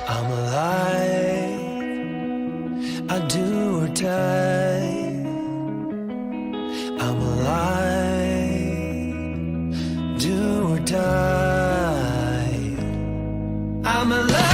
I'm alive, I do or die. I'm alive, do or die. I'm alive.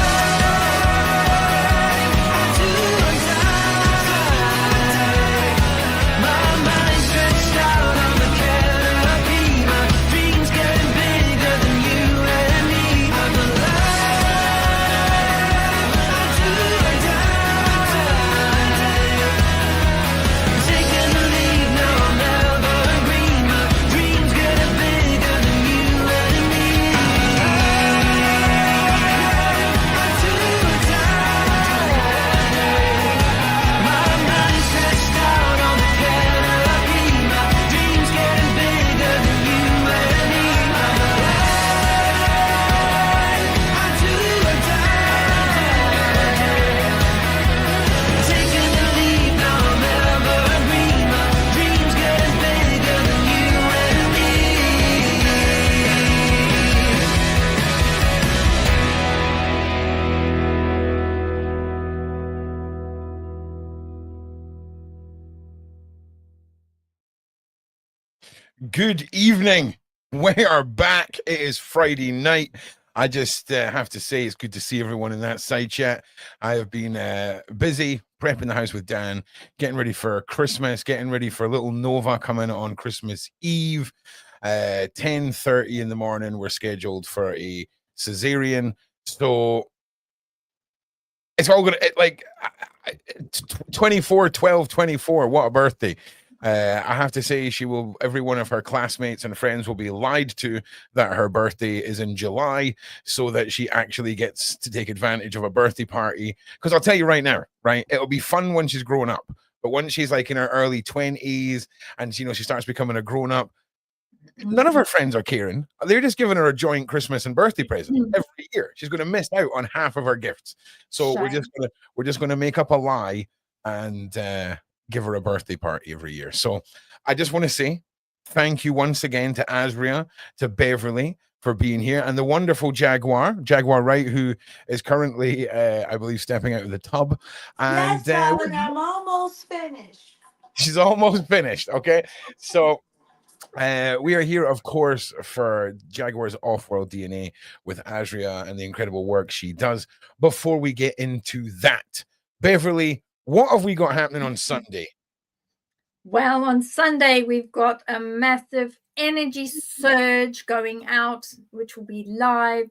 Good evening. We are back. It is Friday night. I just have to say it's good to see everyone in that side chat. I have been busy prepping the house with Dan, getting ready for Christmas, getting ready for a little Nova coming on Christmas Eve. 10:30 in the morning. We're scheduled for a cesarean. So it's all gonna like 24 12 24. What a birthday. I have to say, every one of her classmates and friends will be lied to that her birthday is in July so that she actually gets to take advantage of a birthday party. Because I'll tell you right now, right, it'll be fun when she's grown up. But once she's like in her early 20s and, she starts becoming a grown up, none of her friends are caring. They're just giving her a joint Christmas and birthday present every year. She's going to miss out on half of her gifts. So we're just going to make up a lie and give her a birthday party every year. So I just want to say thank you once again to Asria, to Beverli for being here, and the wonderful Jaguar Wright, who is currently, I believe, stepping out of the tub. And yes, I'm almost finished. She's almost finished. Okay, so. We are here, of course, for Jaguar's Offwrold DNA with Asria and the incredible work she does. Before we get into that, Beverli, what have we got happening on Sunday? Well, on Sunday, we've got a massive energy surge going out, which will be live.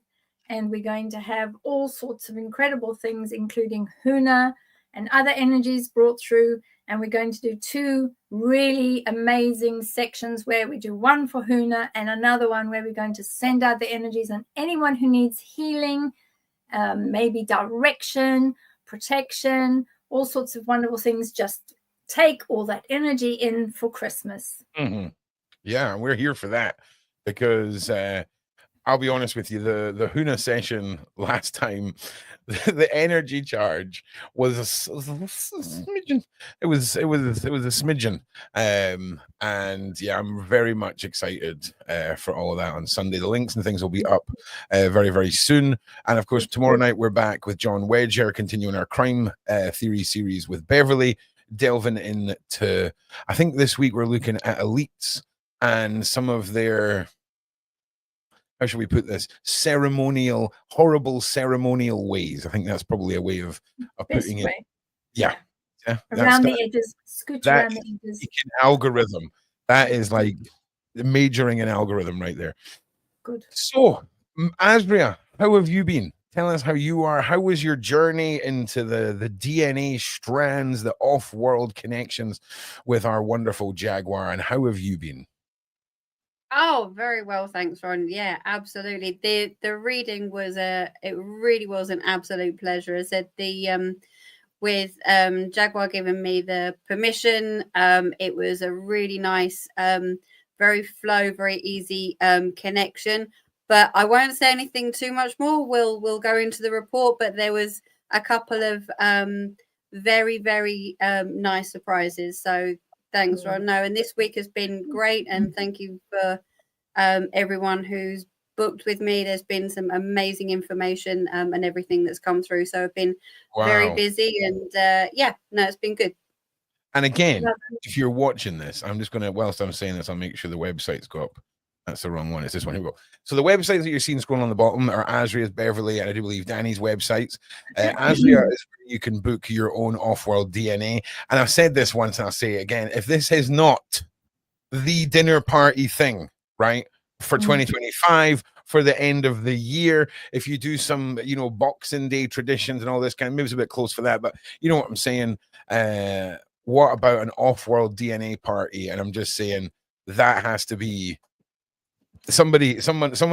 And we're going to have all sorts of incredible things, including Huna and other energies brought through. And we're going to do two really amazing sections where we do one for Huna and another one where we're going to send out the energies on anyone who needs healing, maybe direction, protection, all sorts of wonderful things. Just take all that energy in for Christmas. Mm-hmm. Yeah, we're here for that because I'll be honest with you, the Huna session last time, the energy charge was a smidgen. It was a smidgen. And yeah, I'm very much excited for all of that on Sunday. The links and things will be up very, very soon. And of course, tomorrow night we're back with John Wedger, continuing our crime theory series with Beverli, delving into, I think this week we're looking at elites and some of their, how should we put this, horrible ceremonial ways. I think that's probably a way of putting it. Yeah. Around the edges, scooch around the edges. Algorithm. That is like majoring in algorithm right there. Good. So, Asria, how have you been? Tell us how you are. How was your journey into the DNA strands, the off-world connections with our wonderful Jaguar, and how have you been? Oh, very well, thanks, Ron. Yeah, absolutely. The reading was it really was an absolute pleasure. I said with Jaguar giving me the permission, it was a really nice, very easy connection. But I won't say anything too much more. We'll go into the report, but there was a couple of very, very nice surprises. So thanks, Ron. No, and this week has been great, and thank you for everyone who's booked with me. There's been some amazing information and everything that's come through. So I've been very Wow. busy, and it's been good. And again, if you're watching this, I'm just going to, whilst I'm saying this, I'll make sure the website's go up. That's the wrong one. It's this one. Here we go. So the websites that you're seeing scrolling on the bottom are Asria's, Beverli, and I do believe Danny's websites. Asria is where you can book your own off-world DNA. And I've said this once and I'll say it again. If this is not the dinner party thing, right, for 2025, for the end of the year, if you do some, Boxing Day traditions and all this kind of, maybe it's a bit close for that, but you know what I'm saying? What about an off-world DNA party? And I'm just saying that has to be someone's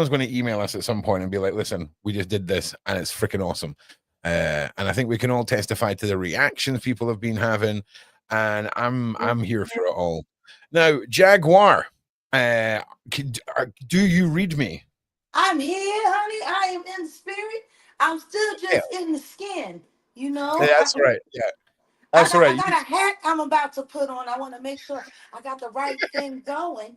going to email us at some point and be like, listen, we just did this and it's freaking awesome. And I think we can all testify to the reactions people have been having, and I'm here for it all. Now, Jaguar, do you read me? I'm here, honey. I am in the spirit. I'm still just in the skin, Yeah, that's right. Yeah. That's I right. got a hat I'm about to put on. I want to make sure I got the right thing going,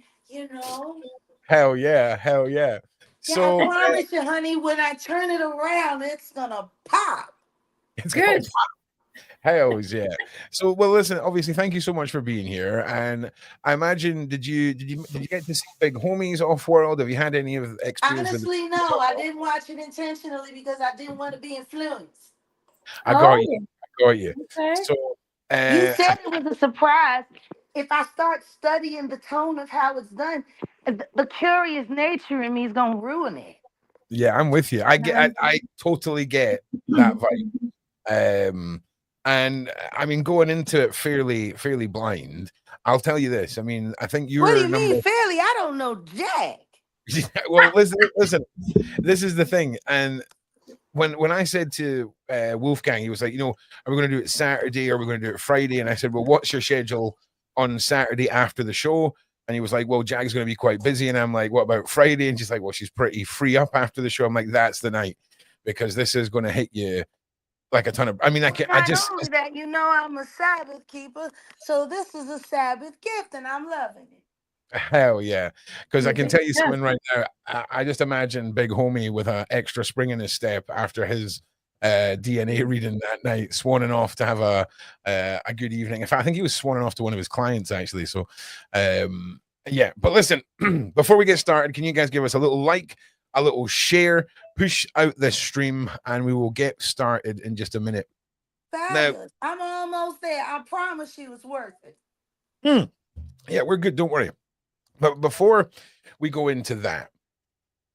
Hell yeah. Hell yeah. So I promise you, honey, when I turn it around, it's gonna pop. It's good. Hell yeah. So, well, listen, obviously, thank you so much for being here. And I imagine, did you get to see Big Homies Offwrold? Have you had any of the experience? Honestly, no, I didn't watch it intentionally because I didn't want to be influenced. I got you. Okay. So you said it was a surprise. If I start studying the tone of how it's done, the curious nature in me is gonna ruin it. Yeah, I'm with you. I totally get that vibe. And I mean, going into it fairly blind, I'll tell you this. I mean, I think you're. What do you mean fairly? I don't know Jack. Well, listen. This is the thing, and when I said to Wolfgang, he was like, are we going to do it Saturday or are we going to do it Friday? And I said, well, what's your schedule on Saturday after the show? And he was like, well, Jag's going to be quite busy. And I'm like, what about Friday? And she's like, well, she's pretty free up after the show. I'm like, that's the night, because this is going to hit you like a ton of. I mean, Not only that, I'm a Sabbath keeper, so this is a Sabbath gift, and I'm loving it. Hell yeah. Because I can tell you something right now. I just imagine Big Homie with an extra spring in his step after his DNA reading that night, swanning off to have a good evening. In fact, I think he was swanning off to one of his clients, actually. So, yeah. But listen, before we get started, can you guys give us a little like, a little share, push out this stream, and we will get started in just a minute. Fabulous. Now, I'm almost there. I promise you it's worth it. Yeah, we're good. Don't worry. But before we go into that,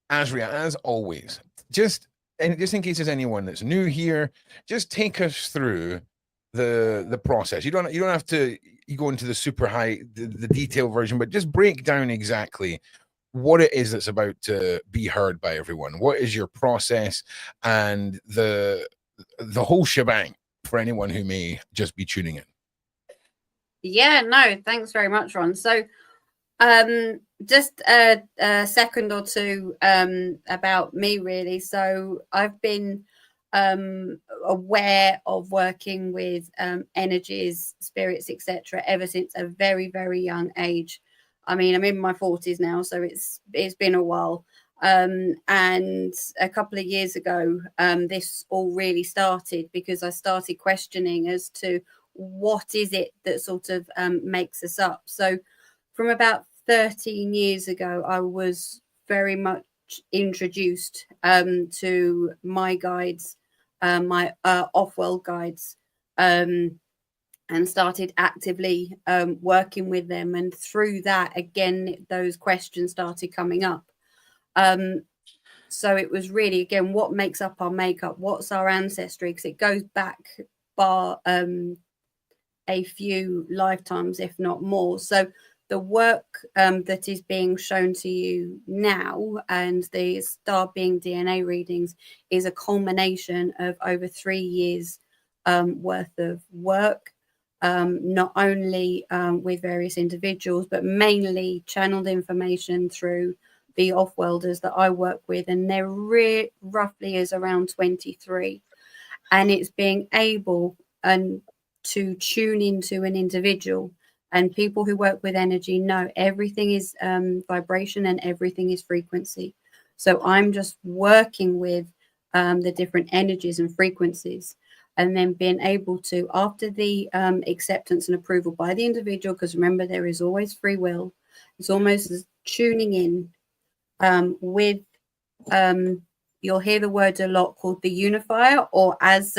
Asria, as always, just in case there's anyone that's new here, just take us through the process. You don't have to go into the super high, the detailed version, but just break down exactly what it is that's about to be heard by everyone. What is your process and the whole shebang for anyone who may just be tuning in? Yeah, no, thanks very much, Ron. So just a second or two about me, really. So I've been aware of working with energies, spirits, etc. ever since a very, very young age. I mean, I'm in my 40s now, so it's been a while. And a couple of years ago, this all really started because I started questioning as to what is it that sort of makes us up. So from about 13 years ago, I was very much introduced to my guides, my off-world guides, and started actively working with them. And through that, again, those questions started coming up. So it was really, again, what makes up our makeup? What's our ancestry? Because it goes back bar a few lifetimes, if not more. So the work that is being shown to you now and the Star Being DNA readings is a culmination of over 3 years worth of work, not only with various individuals, but mainly channeled information through the off-worlders that I work with, and there roughly is around 23. And it's being able to tune into an individual. And people who work with energy know everything is vibration and everything is frequency. So I'm just working with the different energies and frequencies, and then being able to, after the acceptance and approval by the individual, because remember, there is always free will, it's almost as tuning in with, you'll hear the word a lot called the unifier, or as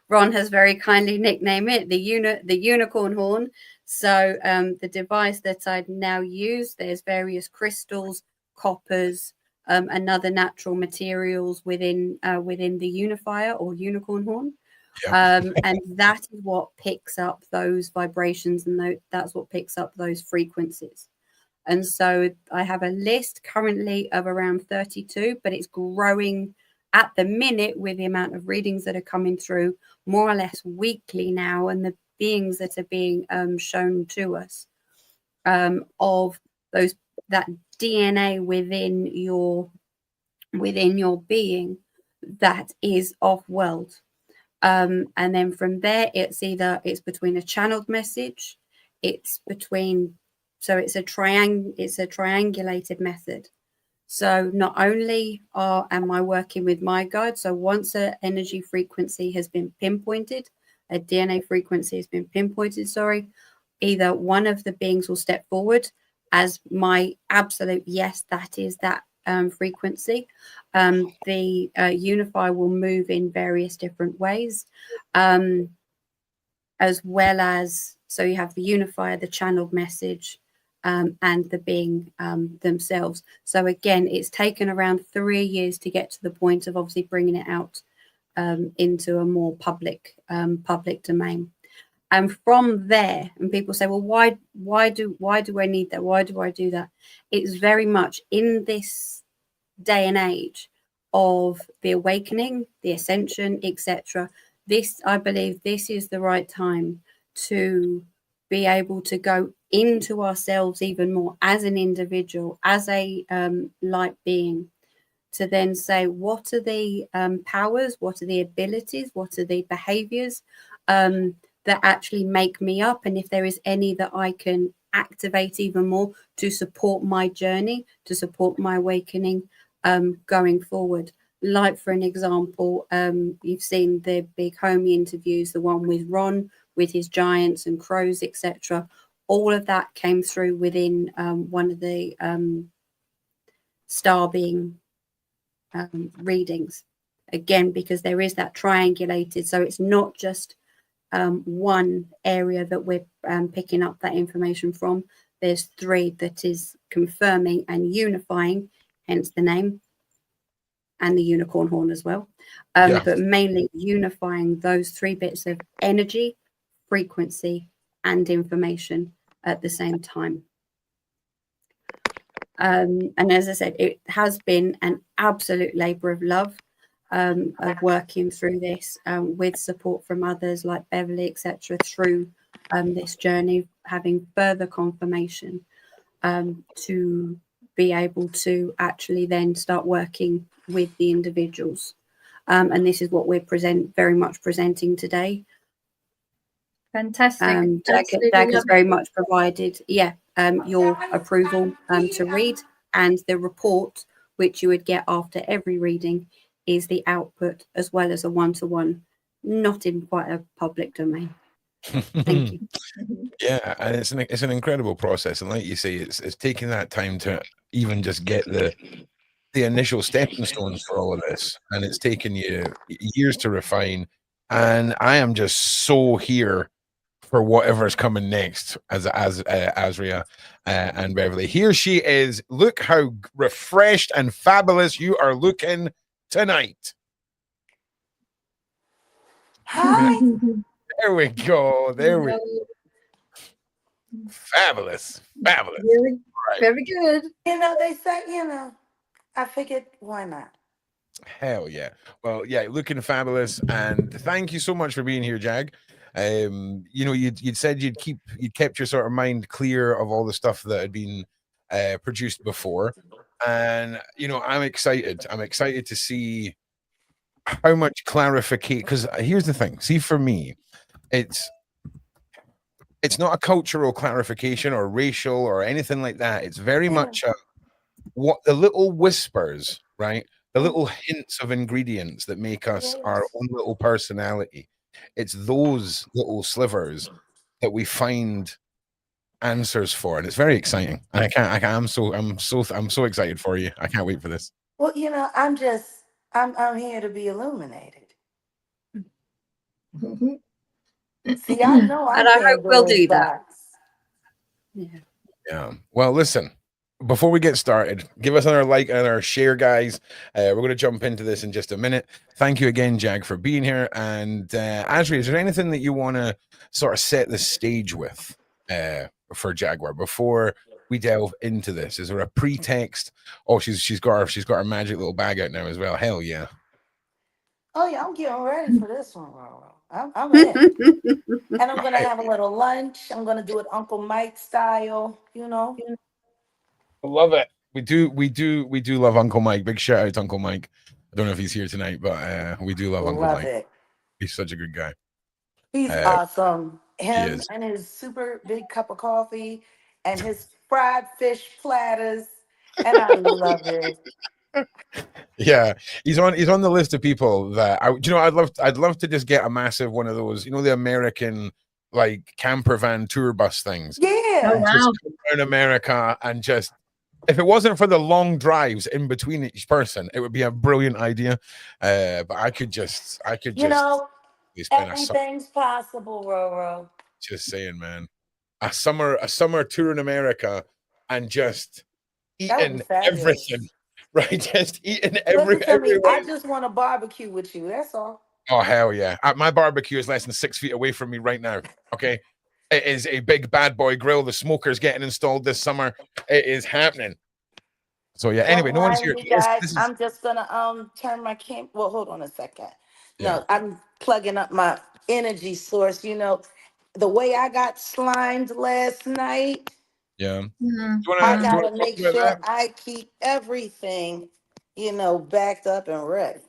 Ron has very kindly nicknamed it, the unicorn horn. So the device that I'd now use, there's various crystals, coppers, and other natural materials within the unifier or unicorn horn. And that is what picks up those vibrations, and that's what picks up those frequencies. And so I have a list currently of around 32, but it's growing at the minute with the amount of readings that are coming through more or less weekly now, and the beings that are being shown to us of that DNA within your being that is off-world. And then from there, it's between a channeled message, it's a triangulated method. So not only am I working with my guide, so once an energy frequency has been pinpointed, a DNA frequency has been pinpointed, either one of the beings will step forward as my absolute yes, that is that frequency. The unifier will move in various different ways, as well as, so you have the unifier, the channeled message, and the being themselves. So again, it's taken around 3 years to get to the point of obviously bringing it out into a more public domain. And from there, and people say, well, why do I need that? Why do I do that? It's very much in this day and age of the awakening, the ascension, etc. I believe this is the right time to be able to go into ourselves even more as an individual, as a light being, to then say, what are the powers, what are the abilities, what are the behaviors that actually make me up, and if there is any that I can activate even more to support my journey, to support my awakening going forward. Like, for an example, you've seen the big Homie interviews, the one with Ron, with his giants and crows, etc. All of that came through within one of the star being readings. Again, because there is that triangulated, so it's not just one area that we're picking up that information from. There's 3 that is confirming and unifying, hence the name, and the unicorn horn as well. But mainly unifying those 3 bits of energy, frequency, and information at the same time. And as I said, it has been an absolute labor of love of working through this with support from others like Beverli, etc., through this journey, having further confirmation to be able to actually then start working with the individuals. And this is what we're very much presenting today. Fantastic. Jack has very much provided, your approval to read, and the report, which you would get after every reading, is the output, as well as a one-to-one, not in quite a public domain. Thank you. Yeah, and it's an incredible process, and like you say, it's taking that time to even just get the initial stepping stones for all of this, and it's taken you years to refine. And I am just so here for whatever's coming next as Asria and Beverli. Here she is. Look how refreshed and fabulous you are looking tonight. Hi. There we go. There we go. Fabulous. Fabulous. Very, right. very good. They say, I figured, why not? Hell yeah. Well, yeah, looking fabulous. And thank you so much for being here, Jag. You'd said you'd kept your sort of mind clear of all the stuff that had been produced before. And I'm excited. I'm excited to see how much clarification, because here's the thing. See, for me, it's not a cultural clarification or racial or anything like that. It's very much what the little whispers, right? The little hints of ingredients that make us our own little personality. It's those little slivers that we find answers for, and it's very exciting. And I'm so excited for you. I can't wait for this. Well, I'm here to be illuminated. See, I know I And I can't hope we'll go in do that. box. Yeah. Well, listen, before we get started, give us another like and another share, guys. We're going to jump into this in just a minute. Thank you again, Jag, for being here. And Asri, is there anything that you want to sort of set the stage with for Jaguar before we delve into this? Is there a pretext? Oh, she's got her magic little bag out now as well. Hell yeah. Oh yeah, I'm getting ready for this one, Roro. I'm in. And I'm gonna have a little lunch. I'm gonna do it Uncle Mike style, I love it. We do love Uncle Mike. Big shout out to Uncle Mike. I don't know if he's here tonight, but we do love Uncle Mike. It. He's such a good guy. He's awesome. Him is. and his super big cup of coffee and his fried fish platters. And I love it. Yeah, he's on the list of people that I'd love to just get a massive one of those, the American like camper van tour bus things. Yeah. Oh, wow. Just go around America and just, if it wasn't for the long drives in between each person, it would be a brilliant idea. But I could just everything's possible, Roro. Just saying, man. A summer tour in America and just eating everything. Right, just eating everywhere. I just want to barbecue with you. That's all. Oh hell yeah! My barbecue is less than 6 feet away from me right now. Okay, it is a big bad boy grill. The smoker's getting installed this summer. It is happening. So yeah. Anyway, no one's here. Guys, I'm just gonna turn my cam. Well, hold on a second. No, I'm plugging up my energy source. The way I got slimed last night. Yeah. I gotta make sure I keep everything, backed up and ready.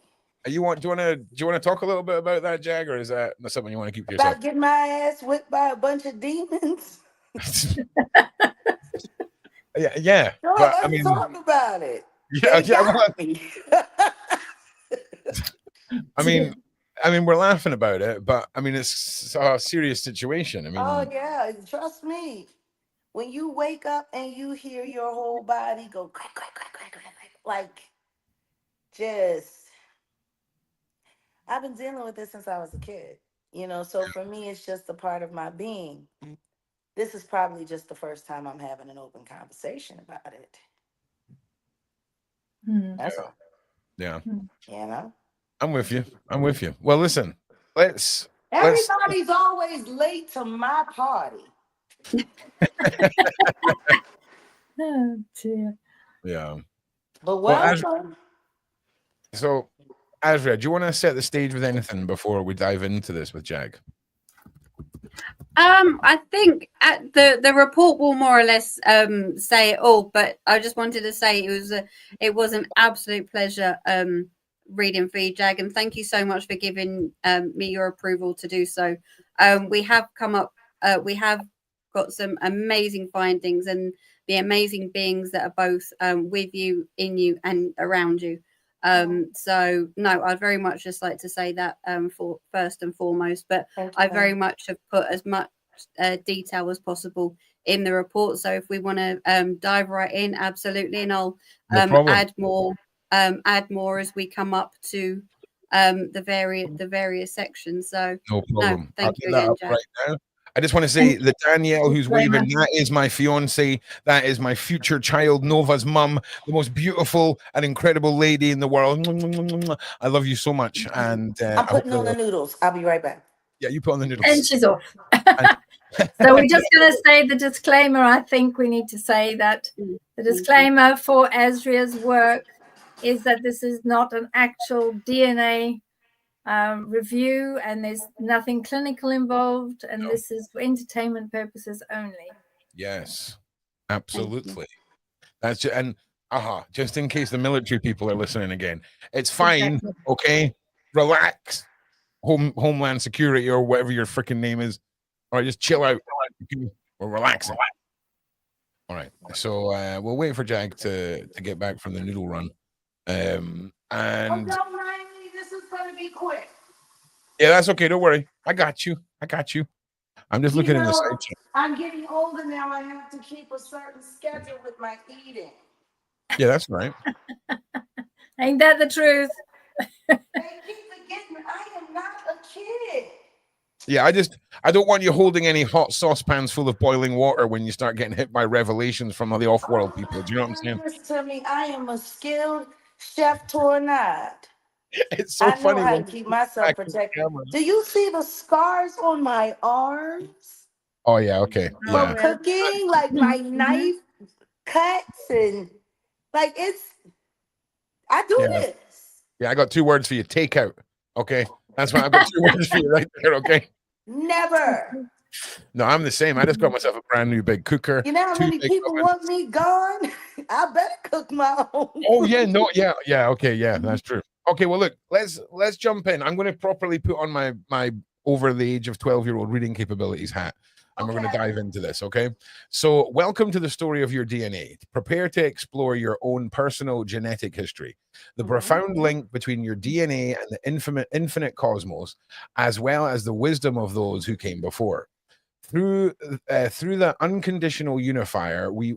Do you want to talk a little bit about that, Jag, or is that something you want to keep to yourself? About getting my ass whipped by a bunch of demons. Yeah. No, let's talk about it. I mean, we're laughing about it, but I mean, it's a serious situation. I mean, oh yeah, trust me. When you wake up and you hear your whole body go crack, crack, crack, crack, crack, like I've been dealing with this since I was a kid, so for me, it's just a part of my being. This is probably just the first time I'm having an open conversation about it. That's all. Yeah. I'm with you. Well, listen, everybody's always late to my party. Oh dear. Yeah. But welcome. So, Asria, do you want to set the stage with anything before we dive into this with Jag? I think the report will more or less say it all, but I just wanted to say it was an absolute pleasure reading for you, Jag, and thank you so much for giving me your approval to do so. We have got some amazing findings and the amazing beings that are both with you, in you, and around you. So no, I'd very much just like to say that for first and foremost, but I very much have put as much detail as possible in the report. So if we want to dive right in, absolutely, and I'll add more as we come up to the various sections. So no problem. Thank you again, Jack. Right now. I just want to say that Danielle, who's waving, that is my fiance. That is my future child, Nova's mum, the most beautiful and incredible lady in the world. I love you so much. And I'm putting on the noodles. I'll be right back. Yeah, you put on the noodles. And she's off. So we're just going to say the disclaimer. I think we need to say that the disclaimer for Asria's work is that this is not an actual DNA review, and there's nothing clinical involved, and this is for entertainment purposes only. Yes, absolutely. That's just in case the military people are listening again. It's fine. Exactly. Okay, relax. Homeland Security or whatever your freaking name is. All right, just chill out. We're relaxing. All right, so we'll wait for Jag to get back from the noodle run. Oh, And don't mind me. This is going to be quick. yeah, that's okay. Don't worry. I got you. I got you. I'm just You looking in the know, side chat. I'm getting older now. I have to keep a certain schedule with my eating. Yeah, that's right. Ain't that the truth? They keep forgetting I am not a kid. Yeah, I don't want you holding any hot saucepans full of boiling water when you start getting hit by revelations from the off-world people. Do you know what I'm saying? This to me, I am a skilled chef tornado. It's so I know funny how when to keep you look myself back at the protected. camera. Do you see the scars on my arms Oh yeah, okay, Oh, yeah. from yeah. cooking? Like my knife cuts and like I do Yeah. this. Yeah, I got 2 words for you. Takeout. Okay. That's why I've got 2 words for you right there. Okay. Never. No, I'm the same. I just got myself a brand new big cooker, You know how 2 many big people ovens. want me gone? I better cook my own. Oh yeah, no, yeah, okay, yeah, that's true. Okay, well look, let's jump in. I'm going to properly put on my over the age of 12-year-old reading capabilities hat, and we're going to Okay. dive into this. Okay, so welcome to the story of your DNA. Prepare to explore your own personal genetic history, the profound link between your DNA and the infinite cosmos, as well as the wisdom of those who came before. Through the unconditional unifier, we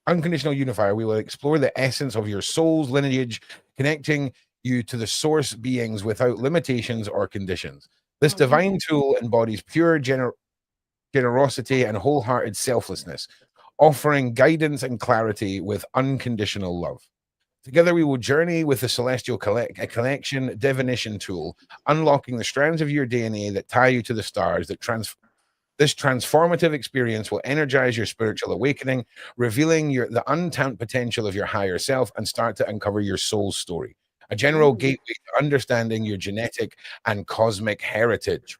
will explore the essence of your soul's lineage, connecting you to the source beings without limitations or conditions. This divine tool embodies pure generosity and wholehearted selflessness, offering guidance and clarity with unconditional love. Together, we will journey with the celestial connection divination tool, unlocking the strands of your DNA that tie you to the stars. This transformative experience will energize your spiritual awakening, revealing the untapped potential of your higher self and start to uncover your soul's story, a general gateway to understanding your genetic and cosmic heritage.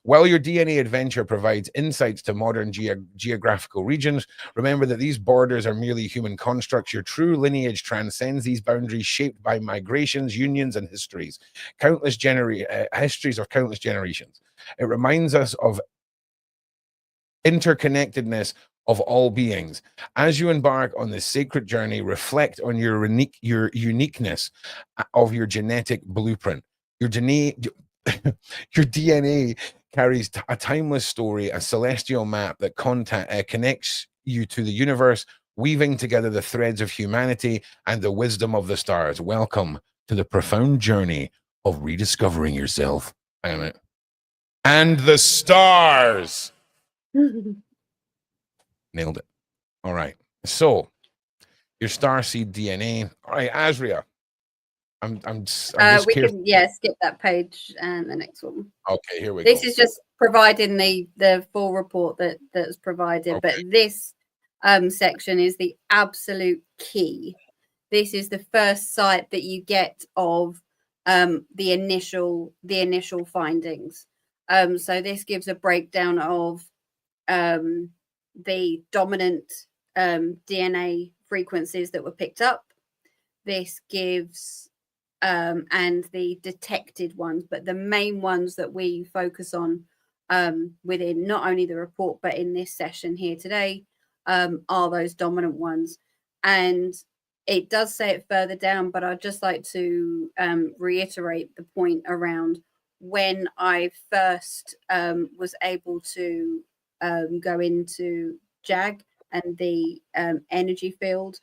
While your DNA adventure provides insights to modern geographical regions, remember that these borders are merely human constructs. Your true lineage transcends these boundaries, shaped by migrations, unions, and histories of countless generations. It reminds us of interconnectedness of all beings. As you embark on this sacred journey, reflect on your uniqueness of your genetic blueprint. Your your DNA carries a timeless story, a celestial map that connects you to the universe, weaving together the threads of humanity and the wisdom of the stars. Welcome to the profound journey of rediscovering yourself. Hang on a minute. And the stars. Nailed it. All right. So your starseed DNA. All right, Asria. I'm just We curious. can skip that page and the next one. Okay, here we This go. is just providing the full report that's provided, Okay. but this section is the absolute key. This is the first sight that you get of the initial findings. So this gives a breakdown of the dominant DNA frequencies that were picked up. This gives and the detected ones, but the main ones that we focus on within not only the report but in this session here today are those dominant ones. And it does say it further down, but I'd just like to reiterate the point around when I first was able to go into JAG and the energy field.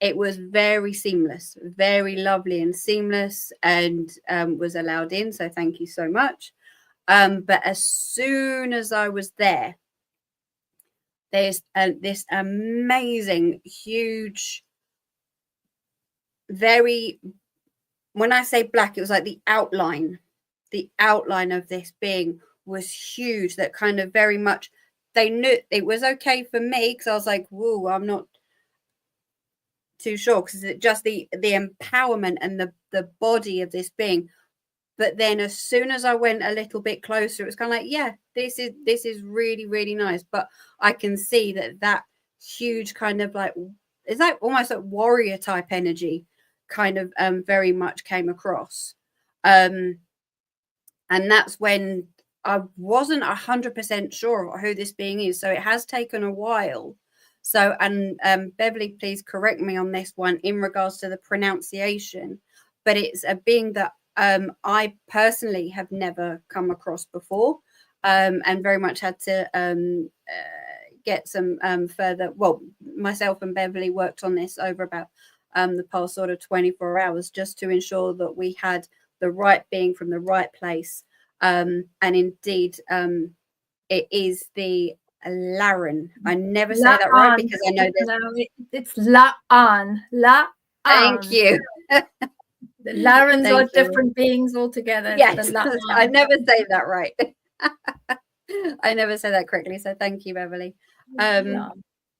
It was very seamless, very lovely and seamless, and was allowed in. So thank you so much. But as soon as I was there, there's this amazing, huge, very, when I say black, it was like the outline of this being was huge. That kind of very much, they knew it was okay for me because I was like, whoa, I'm not too sure, because it's just the empowerment and the body of this being. But then as soon as I went a little bit closer, it was kind of like, yeah, this is really, really nice. But I can see that huge kind of like, it's like almost like warrior type energy kind of very much came across. And that's when I wasn't 100% sure of who this being is. So it has taken a while So, and Beverly, please correct me on this one in regards to the pronunciation, but it's a being that I personally have never come across before, and very much had to get some further. Well, myself and Beverly worked on this over about the past sort of 24 hours just to ensure that we had the right being from the right place. And indeed, it is the Laren. I never say that right because I know there's. No, it's La'an. La'an. Thank you. The Larens Thank are you. different beings altogether. It's Yes, the La'an. I never say that right. I never say that correctly. So thank you, Beverly. Yeah.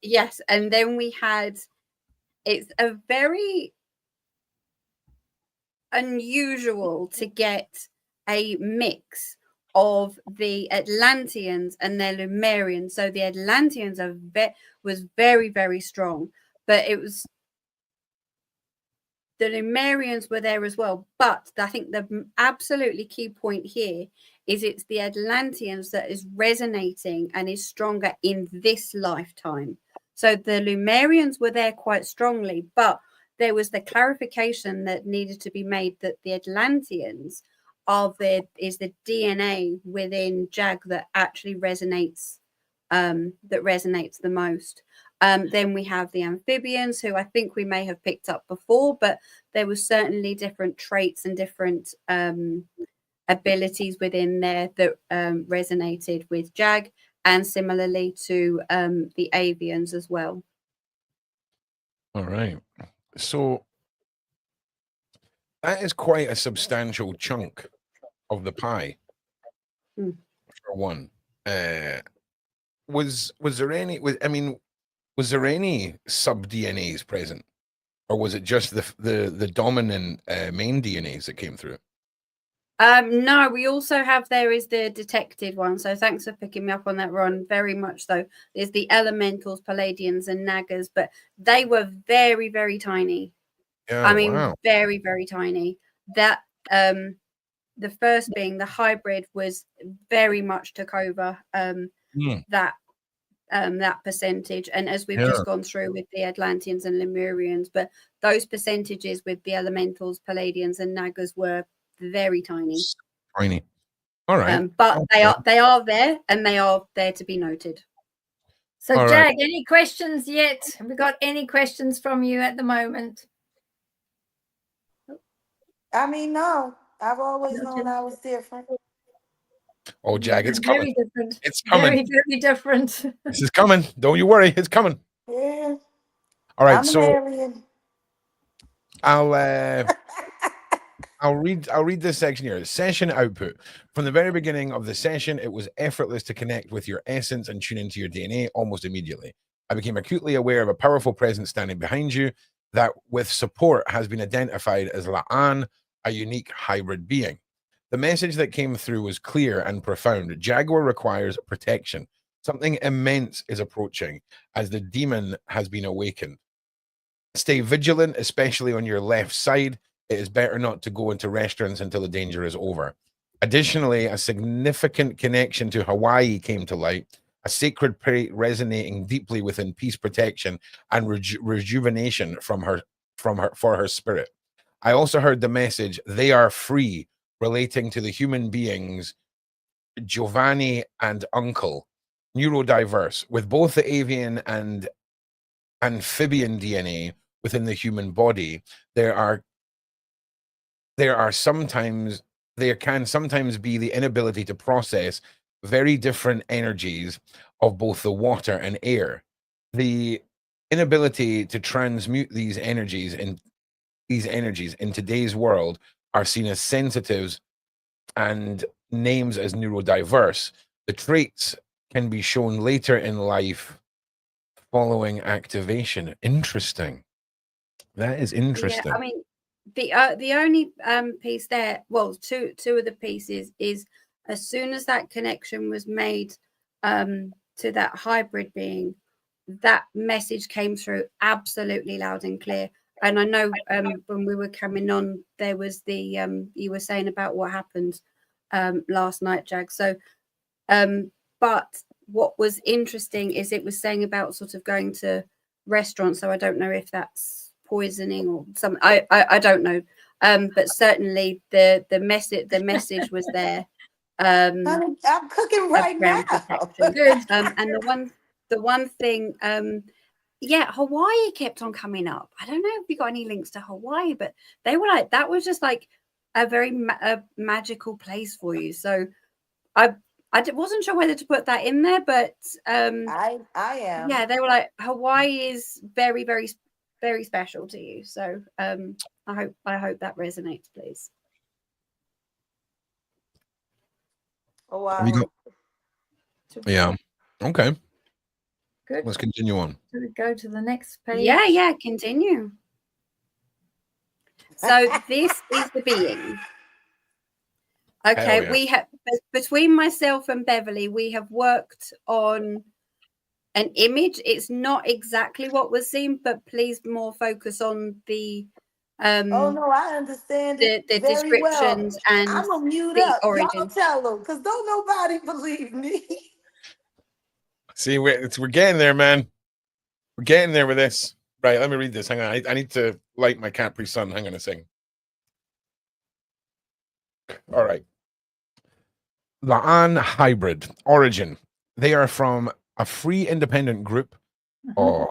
Yes, and then we had. It's a very unusual to get a mix of the Atlanteans and their Lemurians. So the Atlanteans was very, very strong, but it was the Lemurians were there as well. But I think the absolutely key point here is it's the Atlanteans that is resonating and is stronger in this lifetime. So the Lemurians were there quite strongly, but there was the clarification that needed to be made that the Atlanteans is the DNA within Jag that actually resonates the most. Then we have the amphibians, who I think we may have picked up before, but there was certainly different traits and different abilities within there that resonated with Jag, and similarly to the avians as well. All right. So that is quite a substantial chunk of the pie. Hmm. For one. Was there any was there any sub DNAs present, or was it just the dominant main DNAs that came through? No, we also have there is the detected one. So thanks for picking me up on that, Ron. Very much so. There's the elementals, Palladians, and Nagas, but they were very, very tiny. Yeah, I mean, wow. very, very tiny. That the first being the hybrid was very much took over that percentage, and as we've just gone through with the Atlanteans and Lemurians, but those percentages with the elementals, Palladians, and Nagas were very tiny. Tiny. All right. But they are there, and they are there to be noted. So, All Jag, right. any questions yet? Have we got any questions from you at the moment? I mean, no. I've always known I was different. Oh, Jag, it's coming. Very different. It's coming. Very, very different. This is coming. Don't you worry. It's coming. Yeah. All right. I'm So an alien. I'll read this section here. Session output. From the very beginning of the session, it was effortless to connect with your essence and tune into your DNA almost immediately. I became acutely aware of a powerful presence standing behind you that, with support, has been identified as La'an, a unique hybrid being. The message that came through was clear and profound. Jaguar requires protection. Something immense is approaching as the demon has been awakened. Stay vigilant, especially on your left side. It is better not to go into restaurants until the danger is over. Additionally, a significant connection to Hawaii came to light, a sacred prayer resonating deeply within peace, protection, and rejuvenation for her spirit. I also heard the message, they are free, relating to the human beings, Giovanni and Uncle, neurodiverse, with both the avian and amphibian DNA within the human body. There can sometimes be the inability to process very different energies of both the water and air. The inability to transmute these energies in today's world are seen as sensitives and names as neurodiverse. The traits can be shown later in life following activation. Interesting. That is interesting. Yeah, I mean, the only piece there, well, two of the pieces is as soon as that connection was made to that hybrid being, that message came through absolutely loud and clear. And I know when we were coming on, there was the you were saying about what happened last night, Jag. So, but what was interesting is it was saying about sort of going to restaurants. So I don't know if that's poisoning or something. I don't know. But certainly the message was there. Honey, I'm cooking right now. Around protection. Good. And the one thing, yeah, Hawaii kept on coming up. I don't know if we got any links to Hawaii, but they were like, that was just like a very magical place for you. So I wasn't sure whether to put that in there, but I am. yeah, they were like, Hawaii is very, very, very special to you. So I hope that resonates, please. Oh, wow. Have you got? Yeah. Okay. Good. Let's continue on. Should we go to the next page? Yeah, continue. So this is the being. Okay, yeah. we have, between myself and Beverli, we have worked on an image. It's not exactly what was seen, but please more focus on the oh no, I understand it the very descriptions well. and I'm gonna mute the up. origin. Y'all tell them, because don't nobody believe me. See, we're getting there, man. We're getting there with this. Right, let me read this. Hang on. I need to light my Capri Sun. Hang on a second. All right. La'an hybrid origin. They are from a free independent group. Oh,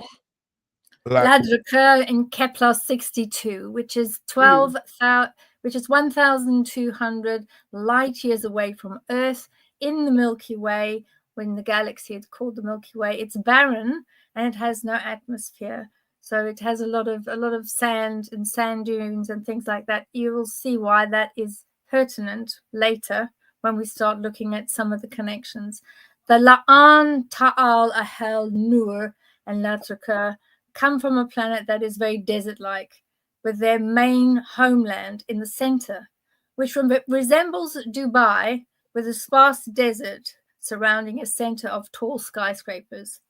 Ladrika in Kepler 62, which is 1,200 light years away from Earth in the Milky Way. When the galaxy is called the Milky Way, it's barren and it has no atmosphere, so it has a lot of sand and sand dunes and things like that. You will see why that is pertinent later when we start looking at some of the connections. The La'an, Ta'al, Ahel, Nur, and Ladrika come from a planet that is very desert-like, with their main homeland in the center, which resembles Dubai, with a sparse desert surrounding a center of tall skyscrapers.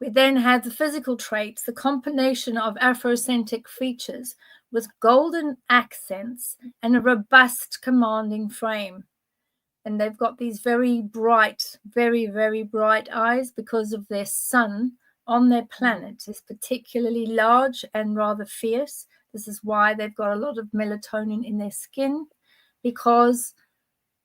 We then have the physical traits, the combination of Afrocentric features with golden accents and a robust, commanding frame. And they've got these very bright, very, very bright eyes because of their sun on their planet is particularly large and rather fierce. This is why they've got a lot of melatonin in their skin, because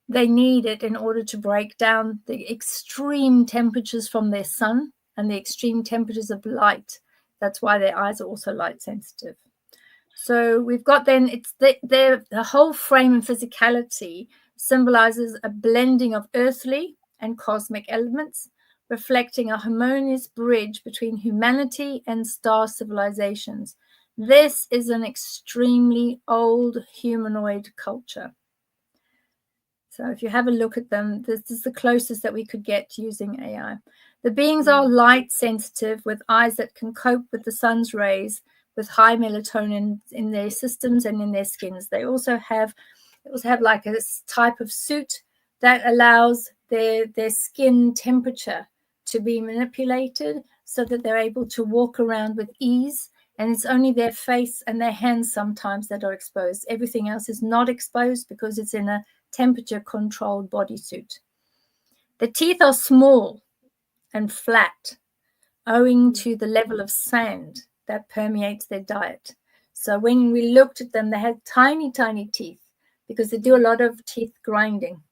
they need it in order to break down the extreme temperatures from their sun and the extreme temperatures of light. That's why their eyes are also light sensitive. So we've got then, it's the whole frame and physicality symbolizes a blending of earthly and cosmic elements, reflecting a harmonious bridge between humanity and star civilizations. This is an extremely old humanoid culture. So if you have a look at them, this is the closest that we could get using AI. The beings are light sensitive with eyes that can cope with the sun's rays, with high melatonin in their systems and in their skins. They also have like a type of suit that allows their skin temperature to be manipulated so that they're able to walk around with ease. And it's only their face and their hands sometimes that are exposed. Everything else is not exposed because it's in a temperature-controlled bodysuit. The teeth are small and flat, owing to the level of sand that permeates their diet. So when we looked at them, they had tiny, tiny teeth because they do a lot of teeth grinding.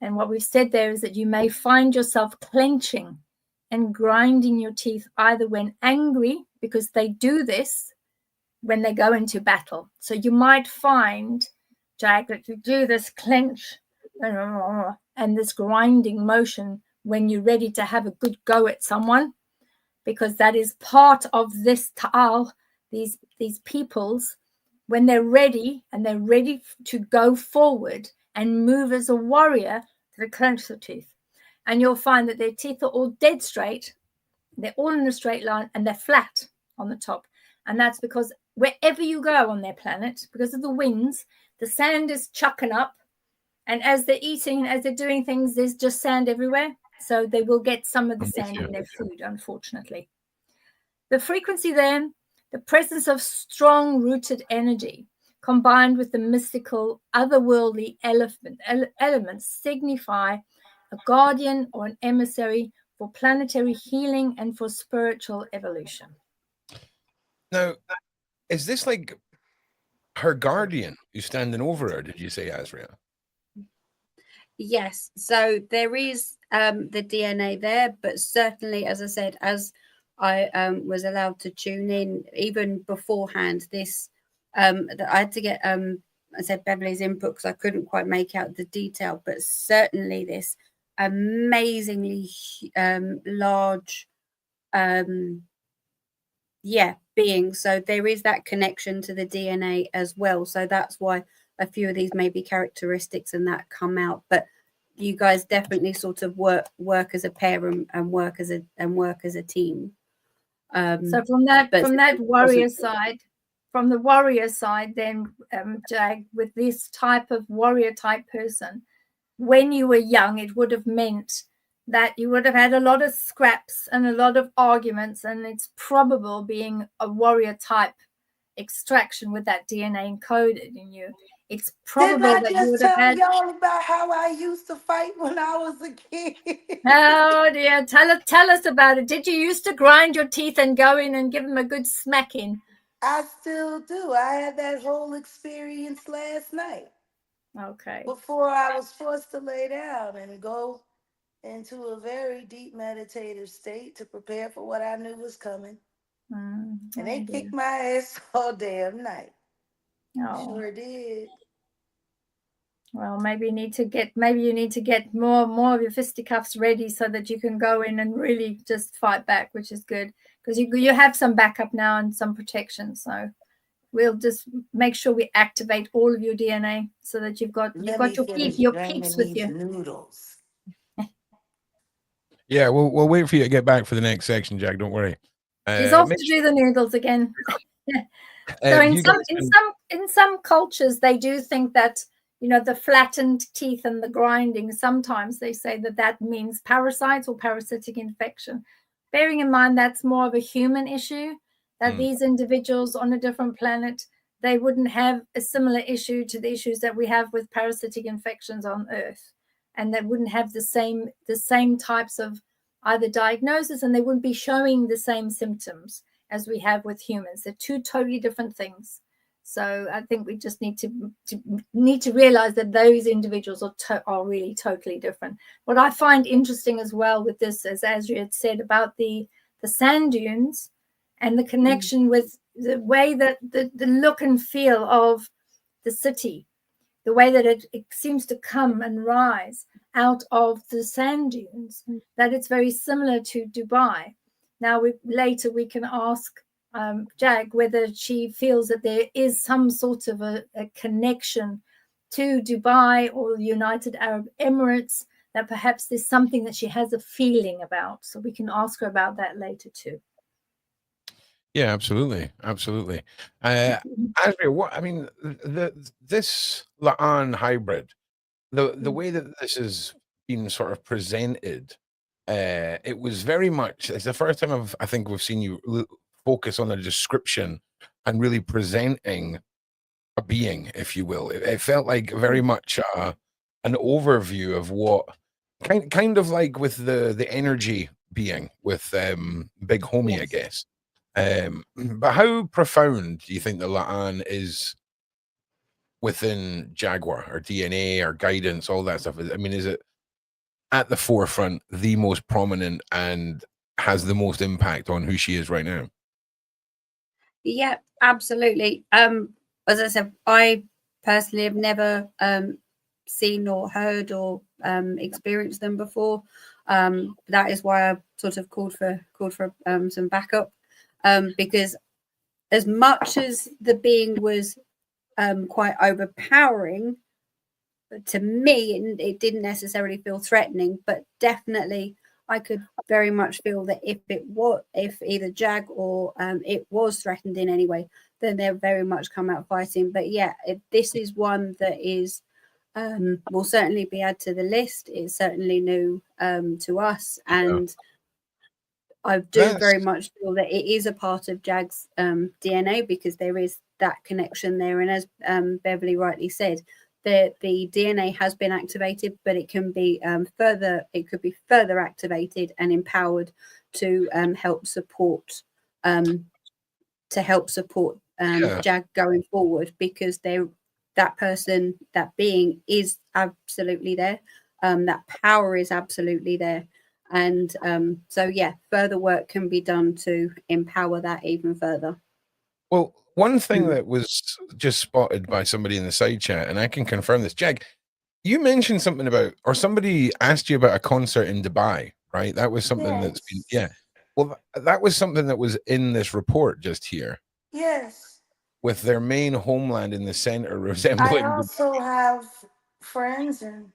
And what we've said there is that you may find yourself clenching and grinding your teeth either when angry, because they do this when they go into battle. So you might find, Jag, that you do this clench and this grinding motion when you're ready to have a good go at someone, because that is part of this ta'al, these peoples, when they're ready and they're ready to go forward and move as a warrior, they clench the teeth. And you'll find that their teeth are all dead straight, they're all in a straight line, and they're flat on the top. And that's because wherever you go on their planet, because of the winds, the sand is chucking up. And as they're eating and as they're doing things, there's just sand everywhere. So they will get some of the sand in their food, unfortunately. The frequency then, the presence of strong-rooted energy combined with the mystical, otherworldly elements signify a guardian or an emissary for planetary healing and for spiritual evolution. Now, is this like her guardian who's standing over her? Did you say, Asria? Yes, so there is the DNA there, but certainly, as I said, as I was allowed to tune in even beforehand, this I had to get I said Beverli's input because I couldn't quite make out the detail, but certainly this amazingly large being. So there is that connection to the DNA as well. So that's why a few of these maybe characteristics and that come out, but you guys definitely sort of work as a pair and work as a team. So from that warrior side, from the warrior side, then Jag, with this type of warrior type person, when you were young, it would have meant that you would have had a lot of scraps and a lot of arguments, and it's probable, being a warrior type extraction with that DNA encoded in you, it's probable Didn't I that you would just have tell had. y'all about how I used to fight when I was a kid? Oh dear, tell us about it. Did you used to grind your teeth and go in and give them a good smacking? I still do. I had that whole experience last night Okay. before I was forced to lay down and go into a very deep meditative state to prepare for what I knew was coming. And they kicked my ass all damn night. Oh. Sure did. Well, maybe you need to get more of your fisticuffs ready so that you can go in and really just fight back, which is good because you have some backup now and some protection. So we'll just make sure we activate all of your DNA so that you've got your peeps with you. Noodles. Yeah, we'll wait for you to get back for the next section, Jack. Don't worry. She's off to do the noodles again. So in some cultures, they do think that, you know, the flattened teeth and the grinding, sometimes they say that means parasites or parasitic infection. Bearing in mind that's more of a human issue, that these individuals on a different planet, they wouldn't have a similar issue to the issues that we have with parasitic infections on Earth. And they wouldn't have the same types of either diagnosis, and they wouldn't be showing the same symptoms as we have with humans. They're two totally different things. So I think we just need to realize that those individuals are really totally different. What I find interesting as well with this, as Asria had said about the sand dunes and the connection with the way that the look and feel of the city, the way that it seems to come and rise out of the sand dunes, that it's very similar to Dubai. Now, later we can ask Jag whether she feels that there is some sort of a connection to Dubai or the United Arab Emirates, that perhaps there's something that she has a feeling about. So we can ask her about that later too. Yeah, absolutely. Asria, this La'an hybrid, the way that this has been sort of presented, it was very much, it's the first time I think we've seen you focus on a description and really presenting a being, if you will. It felt like very much an overview of what kind of like with the energy being with Big Homie, yes. I guess. But how profound do you think the La'an is within Jaguar, or DNA, or guidance, all that stuff? I mean, is it at the forefront, the most prominent, and has the most impact on who she is right now? Yeah, absolutely. As I said, I personally have never seen or heard or experienced them before. That is why I sort of called for some backup, because as much as the being was quite overpowering, to me, it didn't necessarily feel threatening, but definitely I could very much feel that if either Jag or it was threatened in any way, then they'll very much come out fighting. But yeah, this is one that is will certainly be added to the list. It's certainly new to us, and I do very much feel that it is a part of Jag's DNA, because there is that connection there. And as Beverli rightly said, the DNA has been activated, but it can be further activated and empowered to help support Jag going forward, because that person, that being is absolutely there. That power is absolutely there. And so, yeah, further work can be done to empower that even further. Well, one thing that was just spotted by somebody in the side chat, and I can confirm this, Jag, you mentioned something about, or somebody asked you about a concert in Dubai, right? That was something that's been, Well, that was something that was in this report just here. Yes. With their main homeland in the center resembling. I also have friends and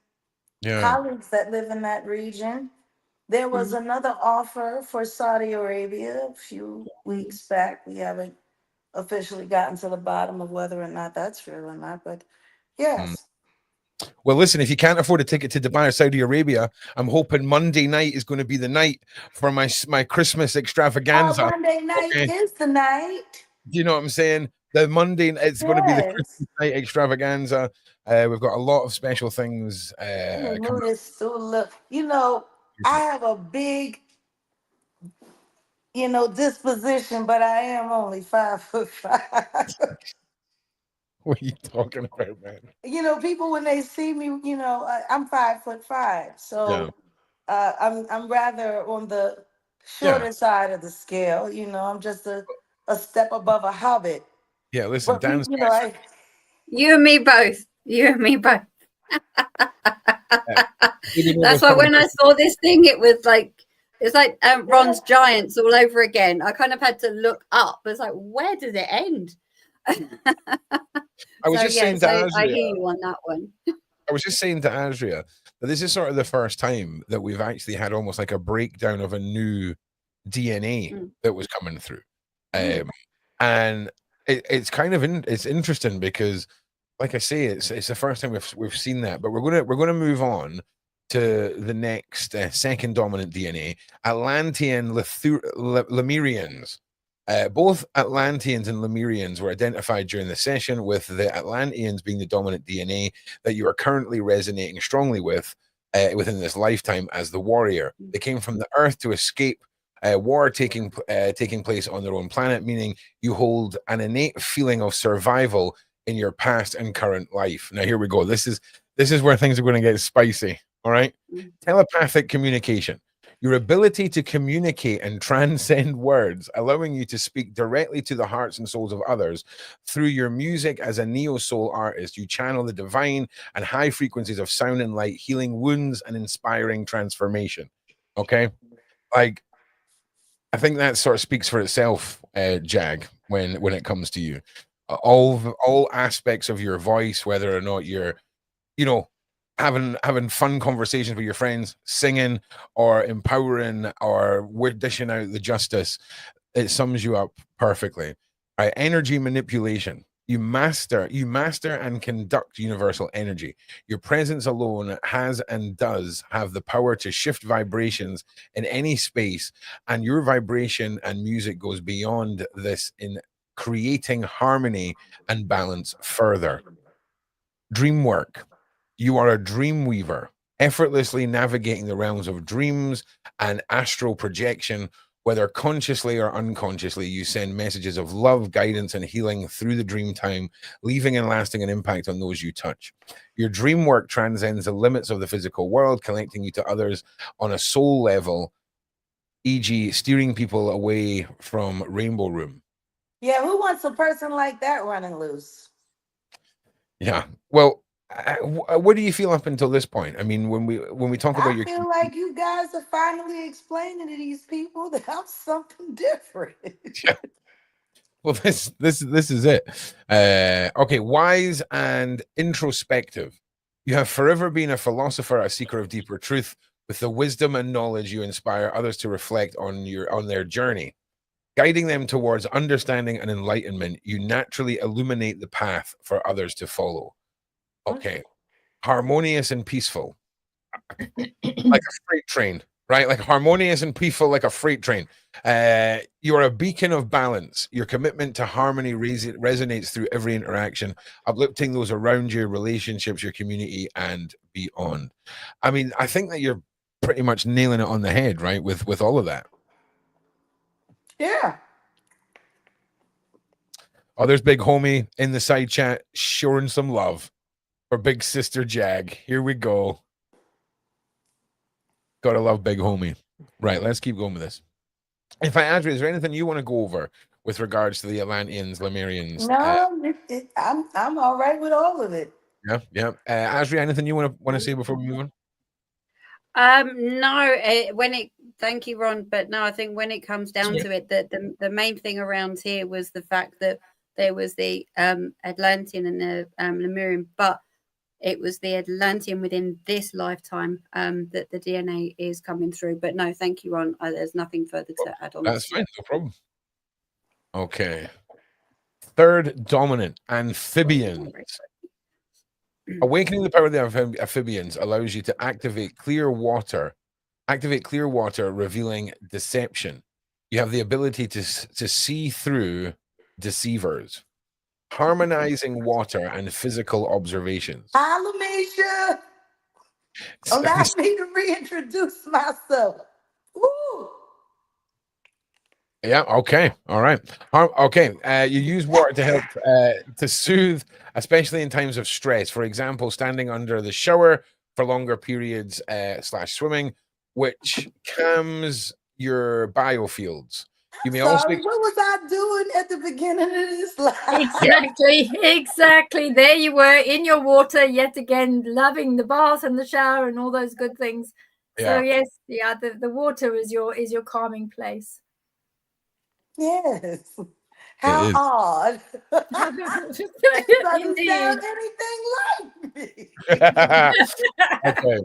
colleagues that live in that region. There was another offer for Saudi Arabia a few weeks back. We haven't officially gotten to the bottom of whether or not that's real or not, but yes. Well, listen, if you can't afford a ticket to Dubai or Saudi Arabia, I'm hoping Monday night is going to be the night for my Christmas extravaganza. Monday night is the night. Do you know what I'm saying? The Monday, it's going to be the Christmas night extravaganza. We've got a lot of special things. You know, I have a big, disposition, but I am only 5'5". What are you talking about, man? People when they see me, I'm 5'5", so I'm rather on the shorter side of the scale. I'm just a step above a hobbit. Yeah, listen, Dan's you and me both. You and me both. That's why when I saw this thing, it's like Ron's Giants all over again. I kind of had to look up. It's like, where does it end? I was saying to Asria, I hear you on that one. I was just saying to Asria that this is sort of the first time that we've actually had almost like a breakdown of a new DNA that was coming through. And it's kind of it's interesting because, like I say, it's the first time we've seen that. But we're gonna move on to the next second dominant DNA, Atlantean Lemurians. Both Atlanteans and Lemurians were identified during the session, with the Atlanteans being the dominant DNA that you are currently resonating strongly with within this lifetime as the warrior. They came from the Earth to escape war taking place on their own planet, meaning you hold an innate feeling of survival in your past and current life. Now, here we go. This is where things are going to get spicy. All right. Telepathic communication. Your ability to communicate and transcend words, allowing you to speak directly to the hearts and souls of others through your music. As a neo-soul artist, you channel the divine and high frequencies of sound and light, healing wounds and inspiring transformation. Okay? Like, I think that sort of speaks for itself, Jag, when it comes to you. All aspects of your voice, whether or not you're, having fun conversations with your friends, singing or empowering or we're dishing out the justice, it sums you up perfectly. Right? Energy manipulation. You master and conduct universal energy. Your presence alone has and does have the power to shift vibrations in any space, and your vibration and music goes beyond this in creating harmony and balance further. Dream work. You are a dream weaver, effortlessly navigating the realms of dreams and astral projection. Whether consciously or unconsciously, you send messages of love, guidance, and healing through the dream time, leaving and lasting an impact on those you touch. Your dream work transcends the limits of the physical world, connecting you to others on a soul level, e.g., steering people away from Rainbow Room. Yeah, who wants a person like that running loose? Yeah, well, what do you feel up until this point? I mean, when we talk about I feel like you guys are finally explaining to these people that I'm something different. Well, this is it. Okay, wise and introspective. You have forever been a philosopher, a seeker of deeper truth. With the wisdom and knowledge, you inspire others to reflect on their journey, guiding them towards understanding and enlightenment. You naturally illuminate the path for others to follow. Okay. Harmonious and peaceful. Like a freight train. right? Like harmonious and peaceful, like a freight train. You are a beacon of balance. Your commitment to harmony resonates through every interaction, uplifting those around you, relationships, your community, and beyond. I mean, I think that you're pretty much nailing it on the head, right? With all of that. Yeah. Oh, there's Big Homie in the side chat showing some love for Big Sister Jag. Here we go. Gotta love Big Homie. Right, let's keep going with this. In fact, Andrew, is there anything you want to go over with regards to the Atlanteans, Lemurians? No, I'm all right with all of it. Yeah, yeah. Asria, anything you want to say before we move on? No, thank you, Ron, but no, I think when it comes down to it, the main thing around here was the fact that there was the Atlantean and the Lemurian, but it was the Atlantean within this lifetime that the DNA is coming through. But no, thank you, Ron. There's nothing further to add on. That's fine, no problem. Okay. Third dominant, amphibians. Awakening the power of the amphibians allows you to activate clear water, revealing deception. You have the ability to see through deceivers, harmonizing water and physical observations. Hi, Lamisha. Allow me to reintroduce myself. Woo. Yeah. Okay. All right. Okay. You use water to help to soothe, especially in times of stress. For example, standing under the shower for longer periods / swimming, which calms your biofields. You may also. What was I doing at the beginning of this life? Exactly. There you were in your water yet again, loving the bath and the shower and all those good things. So yes, the water is your calming place. Yes. How odd. That doesn't sound anything like me. Okay.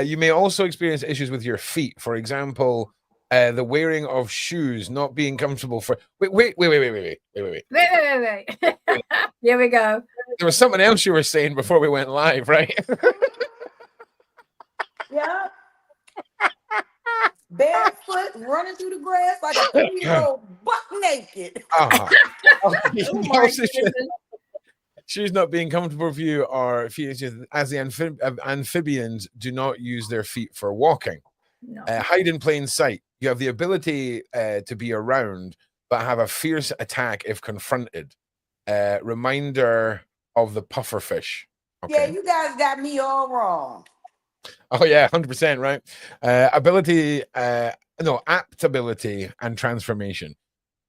You may also experience issues with your feet. For example, the wearing of shoes not being comfortable for. Wait. Here we go. There was something else you were saying before we went live, right? Yeah. Barefoot, running through the grass like a 3-year-old, butt naked. Shoes not being comfortable for you, or as the amphibians do not use their feet for walking. No. Hide in plain sight. You have the ability to be around, but have a fierce attack if confronted. Reminder of the pufferfish. Okay. Yeah, you guys got me all wrong. Oh yeah, 100%, right? Adaptability and transformation.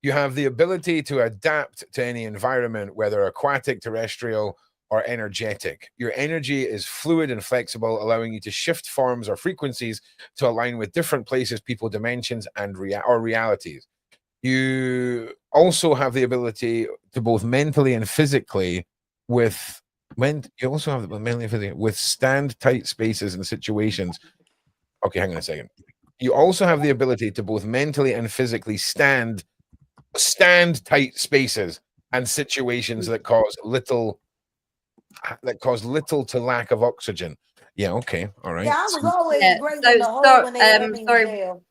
You have the ability to adapt to any environment, whether aquatic, terrestrial, or energetic. Your energy is fluid and flexible, allowing you to shift forms or frequencies to align with different places, people, dimensions, and realities. You also have the ability to both mentally and physically withstand tight spaces and situations. Okay, hang on a second. You also have the ability to both mentally and physically stand tight spaces and situations that cause little to lack of oxygen. Yeah, okay, all right. Yeah, I was always great in the hole when they had me in jail.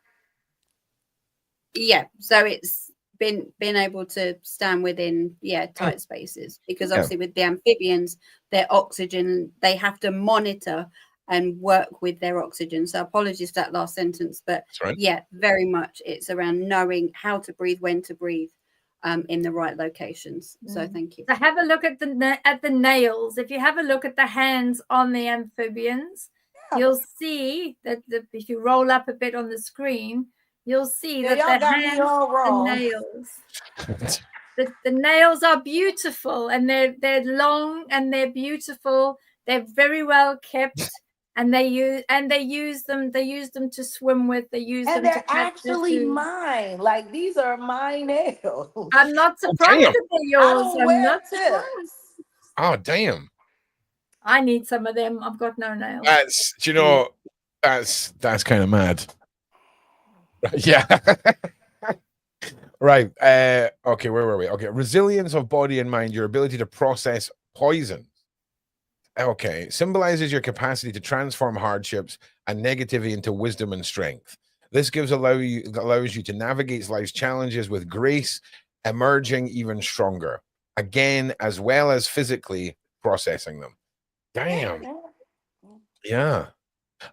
Yeah, so it's been able to stand within tight spaces, because obviously with the amphibians, their oxygen, they have to monitor and work with their oxygen. So apologies for that last sentence, but very much it's around knowing how to breathe, when to breathe in the right locations. So thank you. So have a look at the nails. If you have a look at the hands on the amphibians, you'll see that if you roll up a bit on the screen, you'll see that the hands, the nails are beautiful, and they're long and they're beautiful. They're very well kept, and they use them to swim with. And they're actually mine. Like, these are my nails. I'm not surprised that they're yours. I'm not surprised. Oh damn! I need some of them. I've got no nails. That's kind of mad. Yeah. Right. Okay, where were we? Okay, resilience of body and mind, your ability to process poison. Okay, symbolizes your capacity to transform hardships and negativity into wisdom and strength. This allows you to navigate life's challenges with grace, emerging even stronger. Again, as well as physically processing them. Damn. Yeah.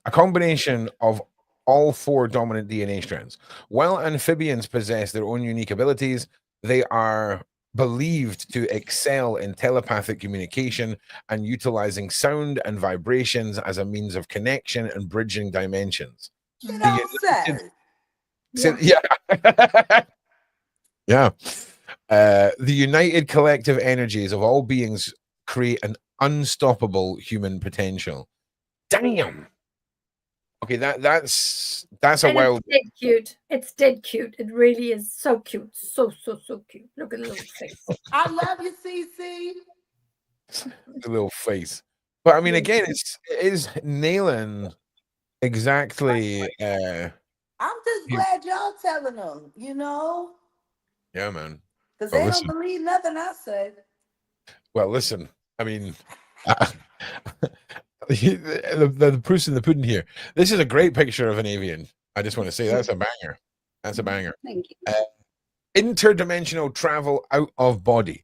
A combination of all 4 dominant DNA strands. While amphibians possess their own unique abilities, they are believed to excel in telepathic communication and utilizing sound and vibrations as a means of connection and bridging dimensions. You know, Yeah. Yeah. The united collective energies of all beings create an unstoppable human potential. Damn. Okay, that's a wild. It's dead cute. It's dead cute. It really is so cute. So cute. Look at the little face. I love you, CC. The little face. But I mean, again, it is nailing exactly. I'm just glad y'all telling them, you know. Yeah, man. Because they don't believe nothing I say. Well, listen. I mean, the proof's in the pudding here. This is a great picture of an avian. I just want to say that's a banger. That's a banger. Thank you. Interdimensional travel out of body.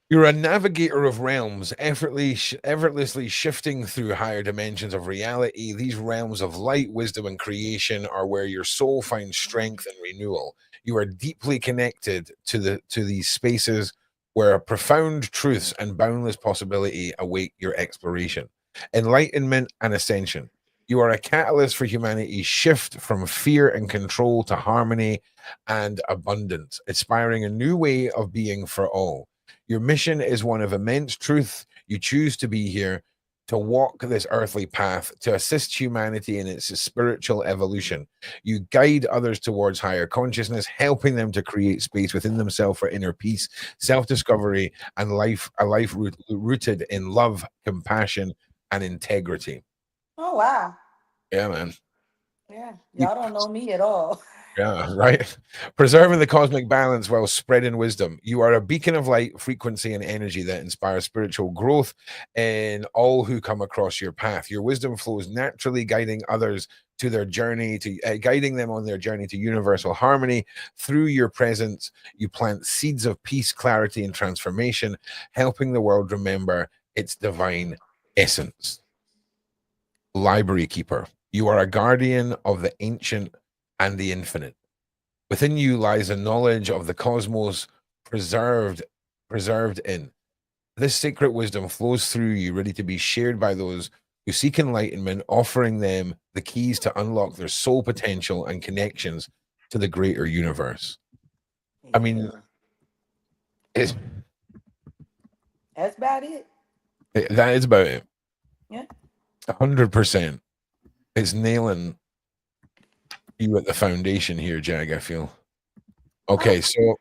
You're a navigator of realms, effortlessly shifting through higher dimensions of reality. These realms of light, wisdom, and creation are where your soul finds strength and renewal. You are deeply connected to these spaces where profound truths and boundless possibility await your exploration. Enlightenment and ascension. You are a catalyst for humanity's shift from fear and control to harmony and abundance, inspiring a new way of being for all. Your mission is one of immense truth. You choose to be here to walk this earthly path, to assist humanity in its spiritual evolution. You guide others towards higher consciousness, helping them to create space within themselves for inner peace, self-discovery, and a life rooted in love, compassion, and integrity. Oh, wow. Yeah, man. Yeah, y'all don't know me at all. Yeah, right. Preserving the cosmic balance while spreading wisdom. You are a beacon of light, frequency, and energy that inspires spiritual growth in all who come across your path. Your wisdom flows naturally, guiding others to their journey, guiding them on their journey to universal harmony. Through your presence, you plant seeds of peace, clarity, and transformation, helping the world remember its divine essence. Library keeper. You are a guardian of the ancient and the infinite. Within you lies a knowledge of the cosmos preserved in. This sacred wisdom flows through you, ready to be shared by those who seek enlightenment, offering them the keys to unlock their soul potential and connections to the greater universe. I mean, that's about it. That is about it. Yeah. 100%. It's nailing you at the foundation here, Jag, I feel. Okay, so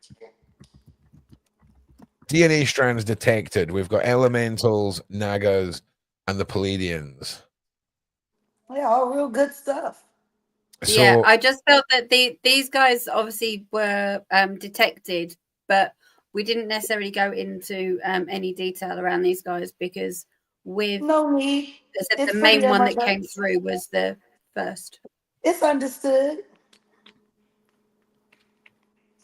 DNA strands detected. We've got elementals, Nagas, and the Palladians. Yeah, all real good stuff. So, yeah, I just felt that these guys obviously were detected, but we didn't necessarily go into any detail around these guys because with no need. The main one that came through was the first. It's understood.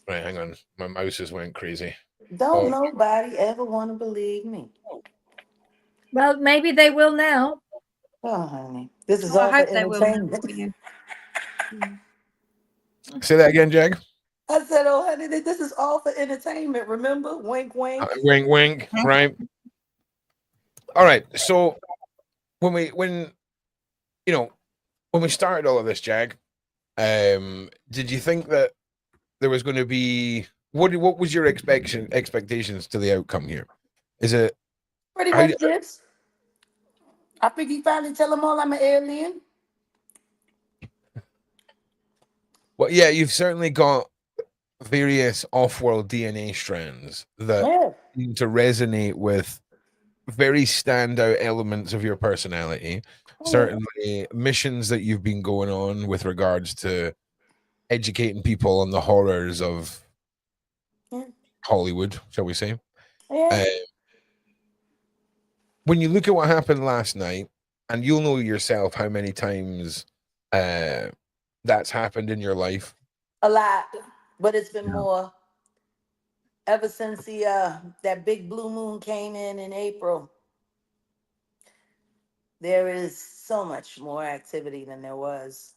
Right, hang on. My mouse just went crazy. Don't nobody ever want to believe me. Well, maybe they will now. Oh, honey. This is all for entertainment. Say that again, Jag. I said, oh, honey, this is all for entertainment. Remember? Wink, wink. Wink, wink. Right. All right. So when we started all of this, Jag, did you think that there was going to be what was your expectations to the outcome here? Is it pretty much this? I think you finally tell them all I'm an alien. Well, yeah, you've certainly got various off-world DNA strands that seem to resonate with very standout elements of your personality. Certainly missions that you've been going on with regards to educating people on the horrors of Hollywood, shall we say. When you look at what happened last night, and you'll know yourself how many times that's happened in your life? A lot, but it's been Yeah. more ever since that big blue moon came in April. There is so much more activity than there was.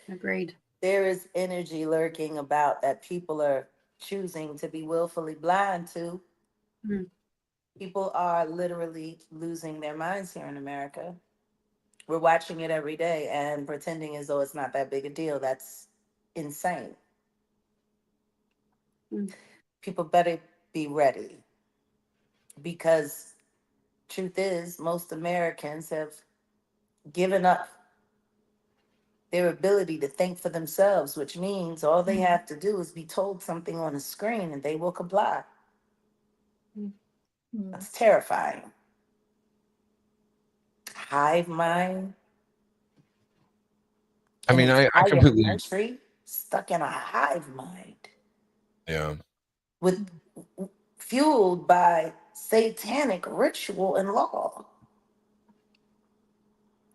Agreed. There is energy lurking about that people are choosing to be willfully blind to. People are literally losing their minds here in America. We're watching it every day and pretending as though it's not that big a deal. That's insane. People better be ready, because truth is, most Americans have given up their ability to think for themselves, which means all they have to do is be told something on a screen and they will comply. That's terrifying. Hive mind. I mean, I entire completely, country stuck in a hive mind yeah. with fueled by satanic ritual and law.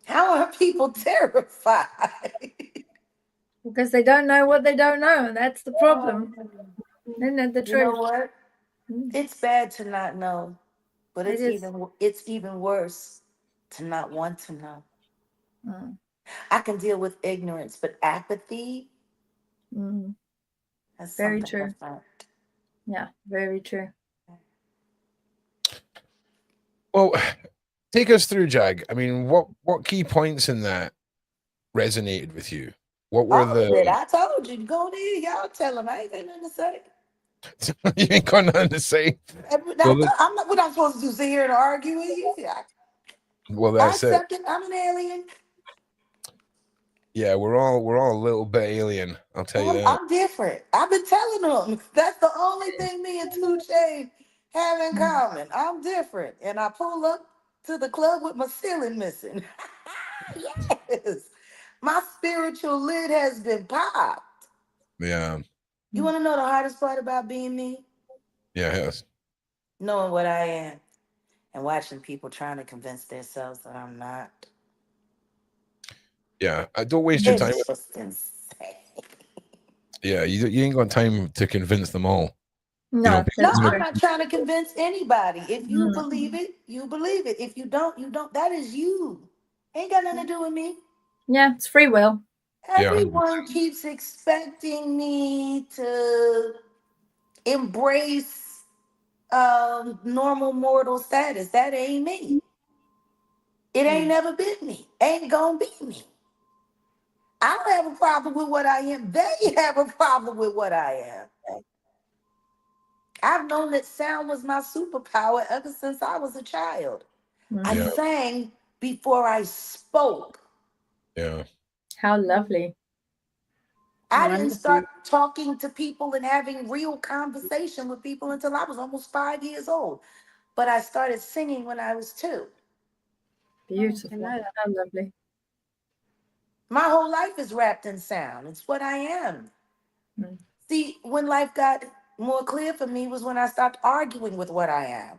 How are people terrified? Because they don't know what they don't know, and that's the problem. Isn't it the You know truth? what? It's bad to not know, but It is. it's even worse to not want to know. Mm. I can deal with ignorance, but apathy, that's Very something true. different. Yeah, very true. Well, take us through, Jag. I mean, what key points in that resonated with you? What were All of it. the I told you, go there. Y'all tell them. I ain't got nothing to say. you ain't got nothing to say? I'm not what I'm supposed to do, sit here and argue with you. Well, I that's it. accept it. I'm an alien. Yeah, we're all a little bit alien. I'll tell you that. I'm different. I've been telling them. That's the only thing me and 2 Chainz have in common. I'm different. And I pull up to the club with my ceiling missing. Yes. My spiritual lid has been popped. Yeah. You want to know the hardest part about being me? Yeah, yes. Knowing what I am and watching people trying to convince themselves that I'm not. Yeah. Don't waste your time. It's just insane. Yeah, you ain't got time to convince them all. No, No, that's I'm true. not trying to convince anybody. If you believe it, you believe it. If you don't, you don't. That is you. Ain't got nothing to do with me. Yeah, it's free will. Everyone keeps expecting me to embrace normal mortal status. That ain't me. It ain't never been me. Ain't gonna be me. I don't have a problem with what I am. They have a problem with what I am. I've known that sound was my superpower ever since I was a child. I sang before I spoke. Yeah. How lovely. I didn't start talking to people and having real conversation with people until I was almost 5 years old. But I started singing when I was 2. Beautiful. How lovely. My whole life is wrapped in sound. It's what I am. See, when life got more clear for me was when I stopped arguing with what I am.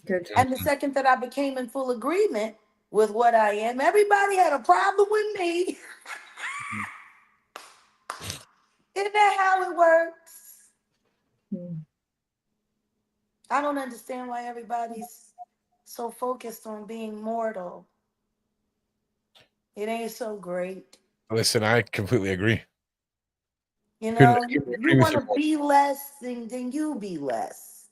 Good. And the second that I became in full agreement with what I am, everybody had a problem with me. Isn't that how it works? I don't understand why everybody's so focused on being mortal. It ain't so great. Listen, I completely agree. You know, Couldn't you agree with want you to more. be less than you be less.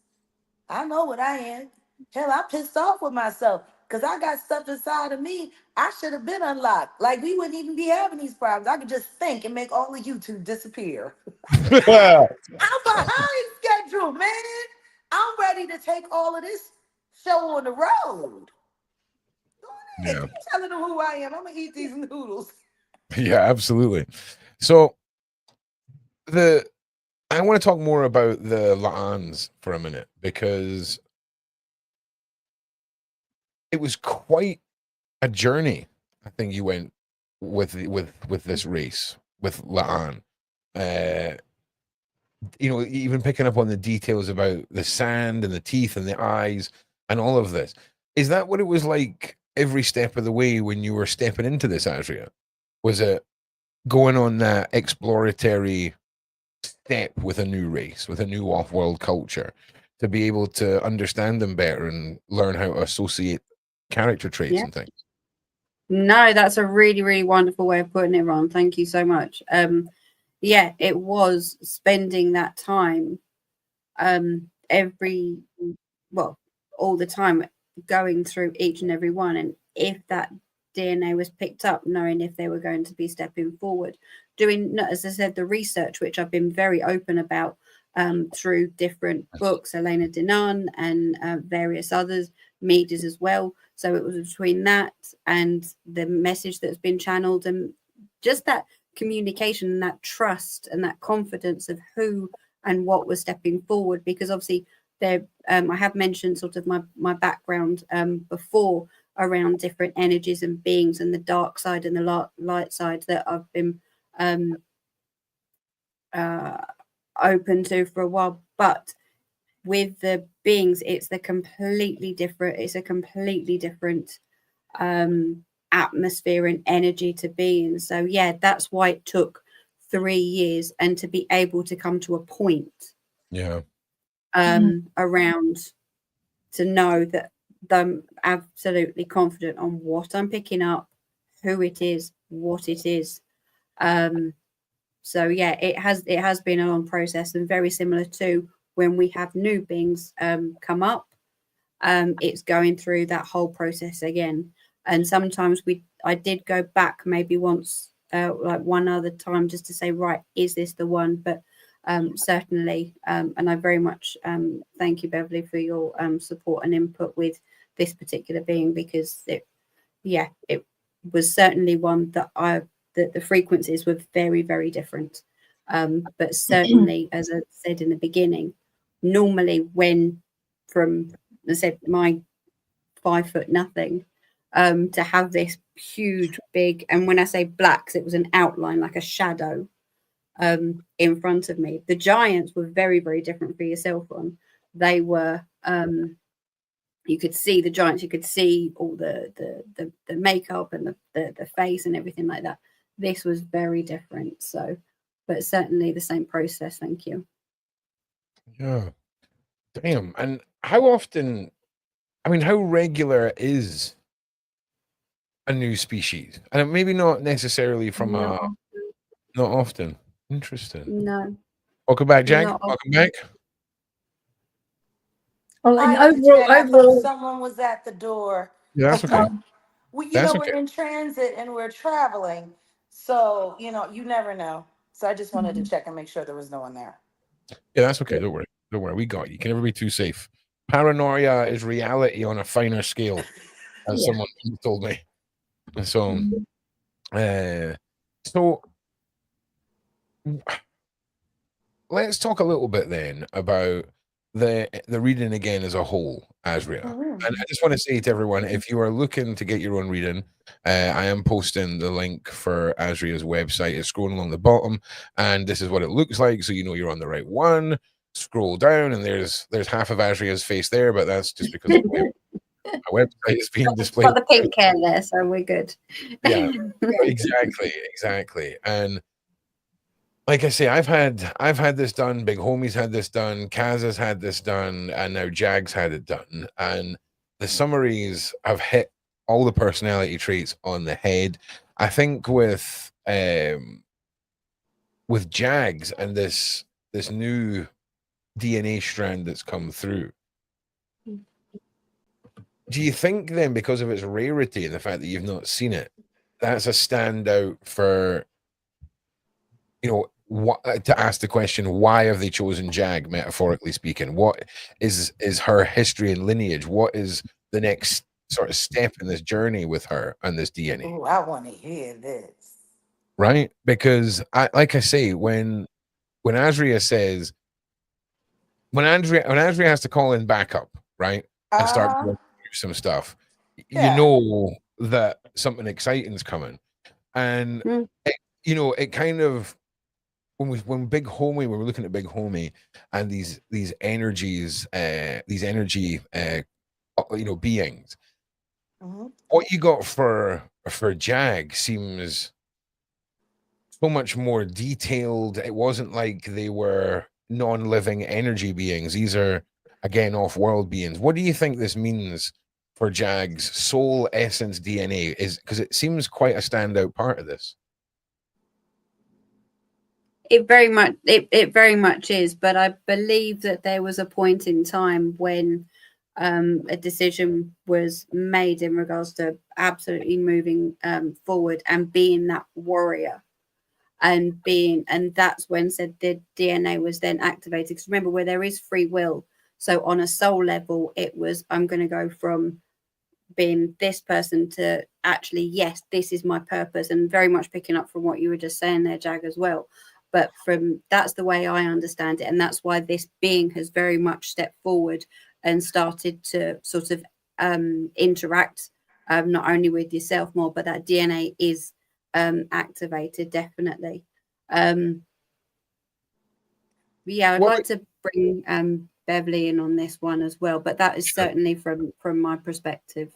I know what I am. Hell, I'm pissed off with myself because I got stuff inside of me I should have been unlocked. Like, we wouldn't even be having these problems. I could just think and make all of YouTube disappear. I'm behind schedule, man. I'm ready to take all of this show on the road. Yeah. Keep telling them who I am. I'm going to eat these noodles. Yeah, absolutely. So I want to talk more about the La'ans for a minute, because it was quite a journey. I think you went with this race with La'an. You know, even picking up on the details about the sand and the teeth and the eyes and all of this. Is that what it was like every step of the way when you were stepping into this, Asria? Was it going on that exploratory step with a new race, with a new off-world culture, to be able to understand them better and learn how to associate character traits and things? No, that's a really, really wonderful way of putting it, Ron. Thank you so much. Yeah, it was spending that time all the time, going through each and every one, and if that DNA was picked up, knowing if they were going to be stepping forward, doing, as I said, the research, which I've been very open about through different books, Elena Dinan and various others, medias as well. So it was between that and the message that's been channeled, and just that communication and that trust and that confidence of who and what was stepping forward. Because obviously there, I have mentioned sort of my background before around different energies and beings and the dark side and the light side that I've been open to for a while. But with the beings, it's a completely different atmosphere and energy to be in. So yeah, that's why it took 3 years, and to be able to come to a point around to know that I'm absolutely confident on what I'm picking up, who it is, what it is. So yeah, it has been a long process, and very similar to when we have new beings come up. It's going through that whole process again. And sometimes I did go back maybe once, like one other time, just to say, right, is this the one? But certainly, and I very much thank you, Beverli, for your support and input with this particular being, because it was certainly one that the frequencies were very, very different. But certainly, as I said in the beginning, normally when from, I said, my 5 foot nothing, to have this huge, big, and when I say blacks, it was an outline, like a shadow in front of me. The giants were very, very different for yourself on. They were, you could see the giants, you could see all the makeup and the face and everything like that. This was very different. So, but certainly the same process. Thank you. Yeah. Damn. And how often, I mean, how regular is a new species? And maybe not necessarily from not often. Interesting. No. Welcome back, Jag. Welcome back. Well, I overall, someone was at the door. Yeah, that's okay. We're in transit and we're traveling, so you never know. So I just wanted to check and make sure there was no one there. Yeah, that's okay. Don't worry. Don't worry. We got you. You can never be too safe. Paranoia is reality on a finer scale, as someone told me. So, so let's talk a little bit then about the reading again as a whole, Asria. And I just want to say to everyone, if you are looking to get your own reading, I am posting the link for Asria's website. It's scrolling along the bottom, and this is what it looks like, so you know you're on the right one. Scroll down, and there's half of Asria's face there, but that's just because my website is being displayed. Got the pink hair there, so we're good. Yeah, exactly. And like I say, I've had this done. Big Homie's had this done. Kaz has had this done, and now Jag's had it done. And the summaries have hit all the personality traits on the head. I think with Jag's and this new DNA strand that's come through. Do you think then, because of its rarity and the fact that you've not seen it, that's a standout for, to ask the question, why have they chosen Jag, metaphorically speaking? What is her history and lineage? What is the next sort of step in this journey with her and this DNA? Oh, I want to hear this. Right? Because like I say, when Asria says, when Asria has to call in backup, right? And start going through some stuff, you know that something exciting is coming. And it kind of, when Big Homie, when we're looking at Big Homie and these energies, these energy beings, What you got for Jag seems so much more detailed. It wasn't like they were non-living energy beings. These are, again, off-world beings. What do you think this means for Jag's soul essence DNA? Is because it seems quite a standout part of this. It very much is, but I believe that there was a point in time when a decision was made in regards to absolutely moving forward and being that warrior, and that's when said the DNA was then activated. Because remember, where there is free will, so on a soul level, it was, I'm going to go from being this person to actually, yes, this is my purpose, and very much picking up from what you were just saying there, Jag, as well. But that's the way I understand it, and that's why this being has very much stepped forward and started to sort of interact not only with yourself more, but that DNA is activated, definitely. Yeah, I'd like to bring Beverli in on this one as well, but that is certainly from my perspective.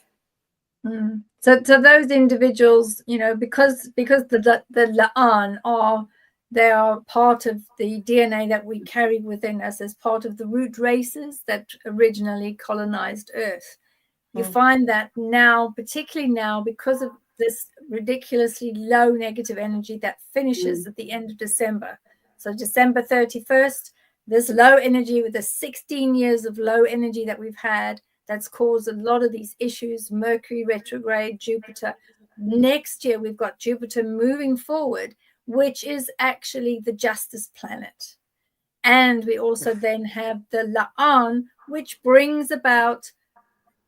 So those individuals, because the La'an they are part of the DNA that we carry within us as part of the root races that originally colonized Earth. You find that now, particularly now, because of this ridiculously low negative energy that finishes at the end of December. So December 31st, this low energy with the 16 years of low energy that we've had, that's caused a lot of these issues, Mercury retrograde, Jupiter. Next year, we've got Jupiter moving forward, which is actually the justice planet. And we also then have the La'an, which brings about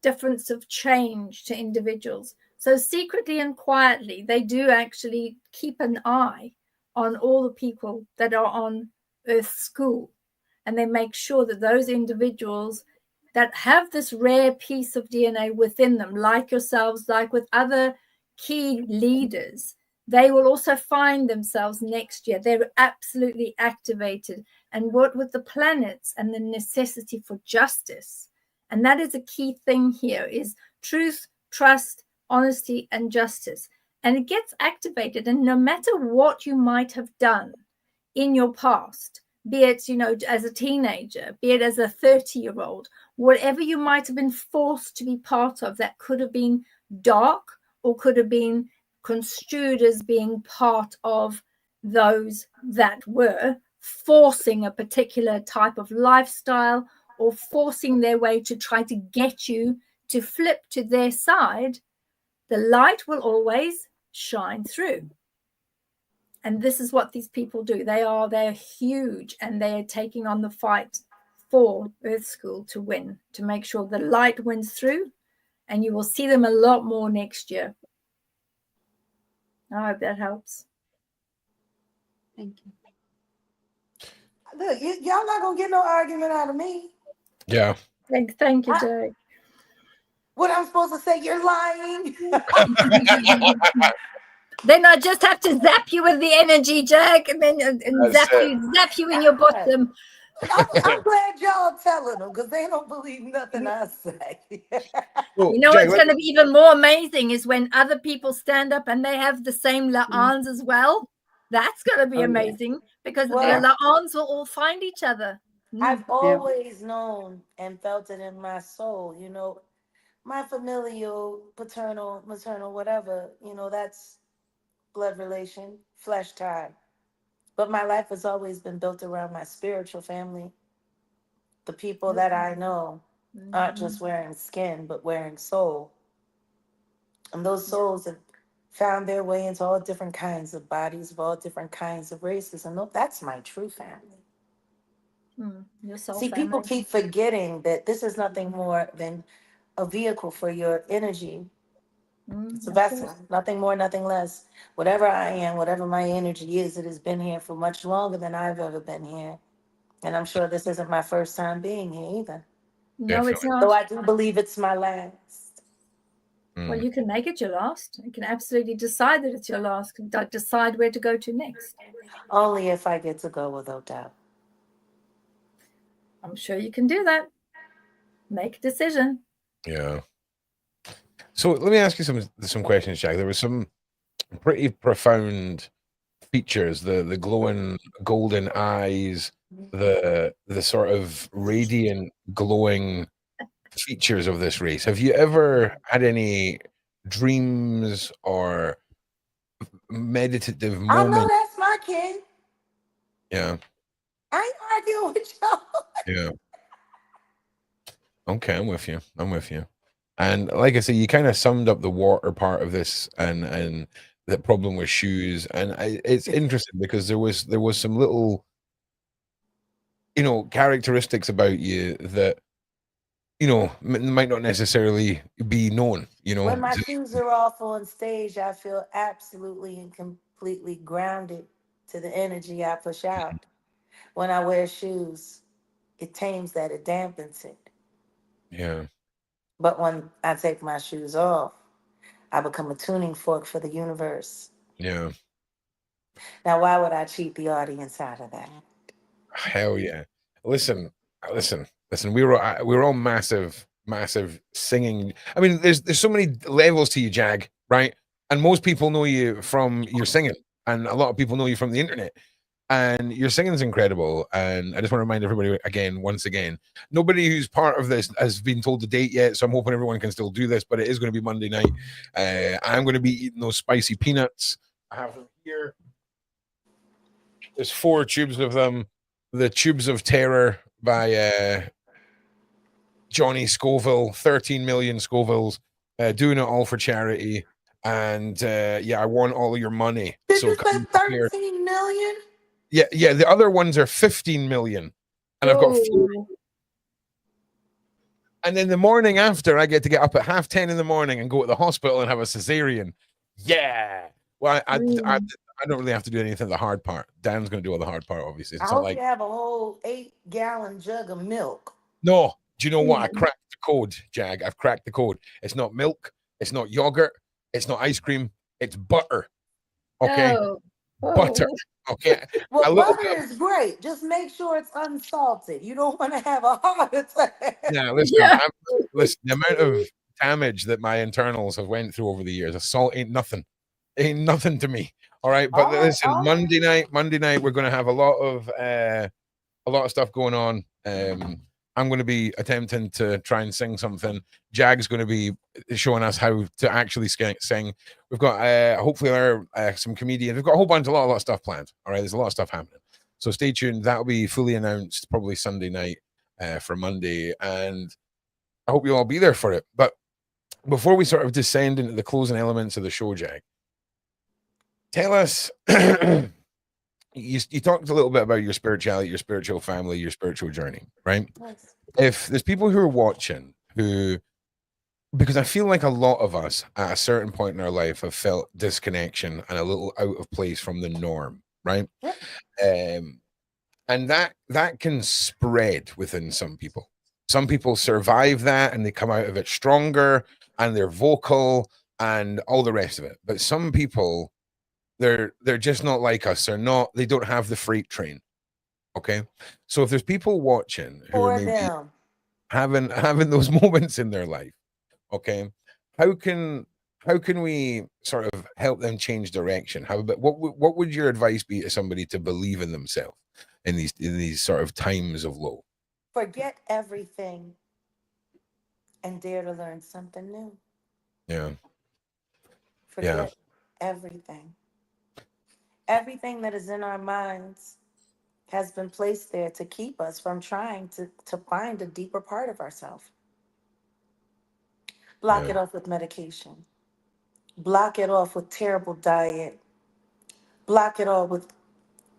difference of change to individuals. So secretly and quietly, they do actually keep an eye on all the people that are on Earth School. And they make sure that those individuals that have this rare piece of DNA within them, like yourselves, like with other key leaders, they will also find themselves next year. They're absolutely activated. And what with the planets and the necessity for justice. And that is a key thing here is truth, trust, honesty, and justice. And it gets activated. And no matter what you might have done in your past, be it, as a teenager, be it as a 30-year-old, whatever you might have been forced to be part of that could have been dark or could have been construed as being part of those that were forcing a particular type of lifestyle or forcing their way to try to get you to flip to their side, the light will always shine through. And this is what these people do. They're huge, and they are taking on the fight for Earth School to win, to make sure the light wins through, and you will see them a lot more next year. I hope that helps. Thank you. Look, y'all not gonna get no argument out of me. Yeah. Thank you, Jay. What I'm supposed to say? You're lying. Then I just have to zap you with the energy, Jack, and then zap you in your bottom. I'm glad y'all telling them because they don't believe nothing I say. Well, what's going to be even more amazing is when other people stand up and they have the same La'ans as well. That's going to be amazing because the La'ans will all find each other. I've always known and felt it in my soul, my familial, paternal, maternal, whatever, that's blood relation, flesh tie. But my life has always been built around my spiritual family. The people that I know aren't just wearing skin, but wearing soul. And those souls have found their way into all different kinds of bodies, of all different kinds of races. And that's my true family. Your soul See, family. people keep forgetting that this is nothing more than a vehicle for your energy. It's a vessel, nothing more, nothing less. Whatever I am, whatever my energy is, it has been here for much longer than I've ever been here. And I'm sure this isn't my first time being here either. No, it's not. So I do believe it's my last. Well, you can make it your last. You can absolutely decide that it's your last. Decide where to go to next. Only if I get to go, without doubt. I'm sure you can do that. Make a decision. Yeah. So let me ask you some questions, Jack. There was some pretty profound features, the glowing golden eyes, the sort of radiant glowing features of this race. Have you ever had any dreams or meditative I know moments? that's my kid. Yeah, I ain't arguing with y'all. yeah. Okay, I'm with you. I'm with you. And like I say, you kind of summed up the water part of this and the problem with shoes. And it's interesting because there was some little, characteristics about you that, might not necessarily be known, When my shoes are off on stage, I feel absolutely and completely grounded to the energy I push out. When I wear shoes, it tames that, it dampens it. Yeah, But when I take my shoes off, I become a tuning fork for the universe. yeah. Now, why would I cheat the audience out of that? Hell yeah. Listen, listen. We were all massive singing. I mean, there's so many levels to you, Jag, right? And most people know you from your singing, and a lot of people know you from the internet. And your singing's incredible. And I just want to remind everybody again, once again, nobody who's part of this has been told the date yet. So I'm hoping everyone can still do this, but it is going to be Monday night. I'm going to be eating those spicy peanuts. I have them here. There's 4 tubes of them. The Tubes of Terror by Johnny Scoville, 13 million Scovilles, doing it all for charity. And I want all of your money. Did So you say here. 13 million? Yeah. The other ones are 15 million. And I've got 4. And then the morning after, I get to get up at 10:30 in the morning and go to the hospital and have a cesarean. Yeah. Well, I don't really have to do anything the hard part. Dan's going to do all the hard part, obviously. I hope you have a whole 8-gallon jug of milk. No. Do you know what? I cracked the code, Jag. I've cracked the code. It's not milk. It's not yogurt. It's not ice cream. It's butter. Okay? Butter. Okay? Well, butter is great. Just make sure it's unsalted. You don't want to have a heart attack. Yeah, listen, listen, the amount of damage that my internals have went through over the years, a salt ain't nothing. Ain't nothing to me. All right. But listen, Monday night, we're gonna have a lot of stuff going on. I'm going to be attempting to try and sing something. Jag's going to be showing us how to actually sing. We've got hopefully some comedians. We've got a lot of stuff planned. All right, there's a lot of stuff happening. So stay tuned. That'll be fully announced probably Sunday night for Monday, and I hope you'll all be there for it. But before we sort of descend into the closing elements of the show, Jag, tell us. You talked a little bit about your spirituality, your spiritual family, your spiritual journey, right? Yes. If there's people who are watching because I feel like a lot of us at a certain point in our life have felt disconnection and a little out of place from the norm, right? Yep. And that can spread within some people. Some people survive that and they come out of it stronger and they're vocal and all the rest of it. But some people, they're just not like us. They don't have the freight train. Okay. So if there's people watching who are maybe having those moments in their life, okay, how can we sort of help them change direction? What would your advice be to somebody to believe in themselves in these sort of times of low? Forget everything and dare to learn something new. Yeah. Forget everything. Everything that is in our minds has been placed there to keep us from trying to find a deeper part of ourselves. Block it off with medication. Block it off with terrible diet. Block it all with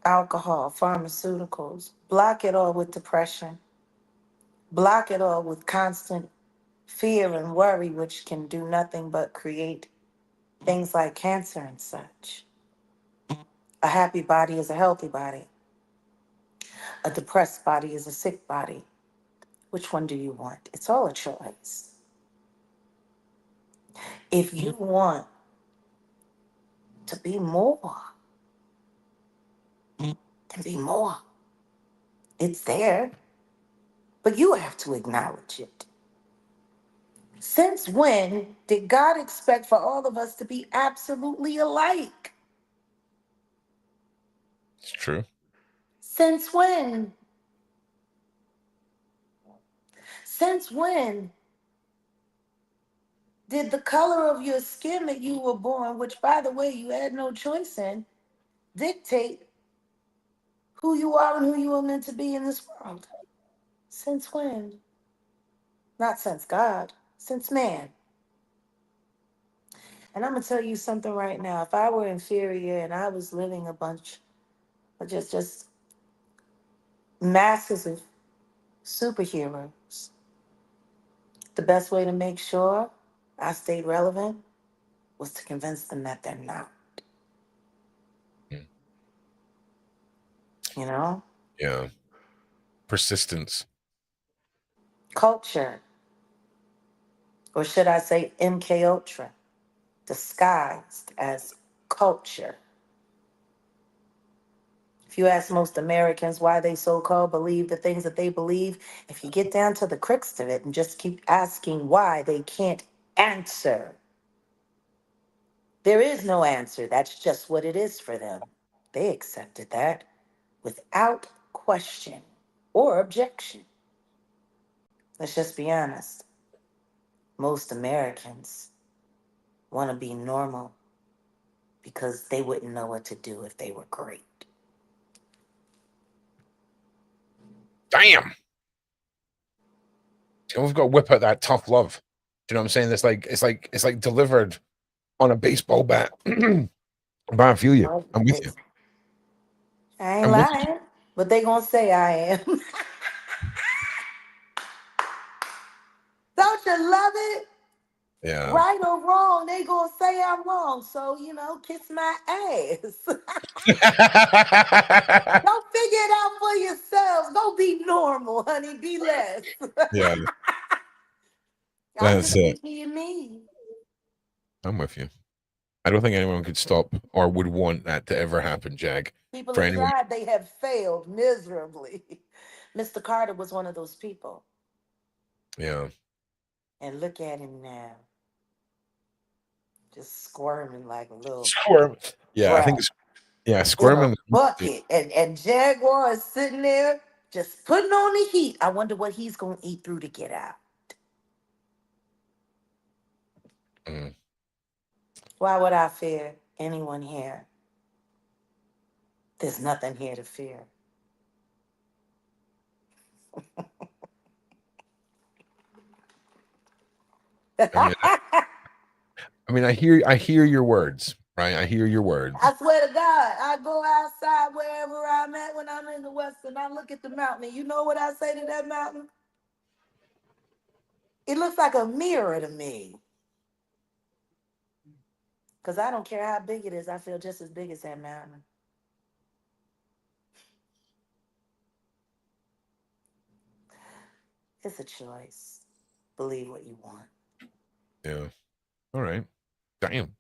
alcohol, pharmaceuticals. Block it all with depression. Block it all with constant fear and worry, which can do nothing but create things like cancer and such. A happy body is a healthy body. A depressed body is a sick body. Which one do you want? It's all a choice. If you want to be more, then be more. It's there, but you have to acknowledge it. Since when did God expect for all of us to be absolutely alike? It's true. Since when? Since when did the color of your skin that you were born, which by the way you had no choice in, dictate who you are and who you are meant to be in this world? Since when? Not since God, since man. And I'm gonna tell you something right now. If I were inferior and I was living a bunch of just masses of superheroes, the best way to make sure I stayed relevant was to convince them that they're not. Mm. You know? Yeah. Persistence. Culture, or should I say MK Ultra, disguised as culture. If you ask most Americans why they so-called believe the things that they believe, if you get down to the crux of it and just keep asking why, they can't answer. There is no answer. That's just what it is for them. They accepted that without question or objection. Let's just be honest. Most Americans want to be normal because they wouldn't know what to do if they were great. Damn. We've got to whip out that tough love. Do you know what I'm saying? It's like delivered on a baseball bat. But I feel you. I'm with you. I ain't I'm with you. lying, but they gonna say I am. Don't you love it? Yeah. Right or wrong, they gonna say I'm wrong. So, kiss my ass. Don't figure it out for yourselves. Go be normal, honey. Be less. Yeah. I'm That's just it. being me. I'm with you. I don't think anyone could stop or would want that to ever happen, Jag. People For have anyone. tried, they have failed miserably. Mr. Carter was one of those people. Yeah. And look at him now. Just squirming like a little Squirm. Yeah, I think brat it's in squirming. a bucket. And Jaguar is sitting there just putting on the heat. I wonder what he's going to eat through to get out. Mm. Why would I fear anyone here? There's nothing here to fear. I mean, I hear your words, right? I hear your words. I swear to God, I go outside wherever I'm at when I'm in the West and I look at the mountain. And you know what I say to that mountain? It looks like a mirror to me. Because I don't care how big it is, I feel just as big as that mountain. It's a choice. Believe what you want. Yeah. All right. Damn.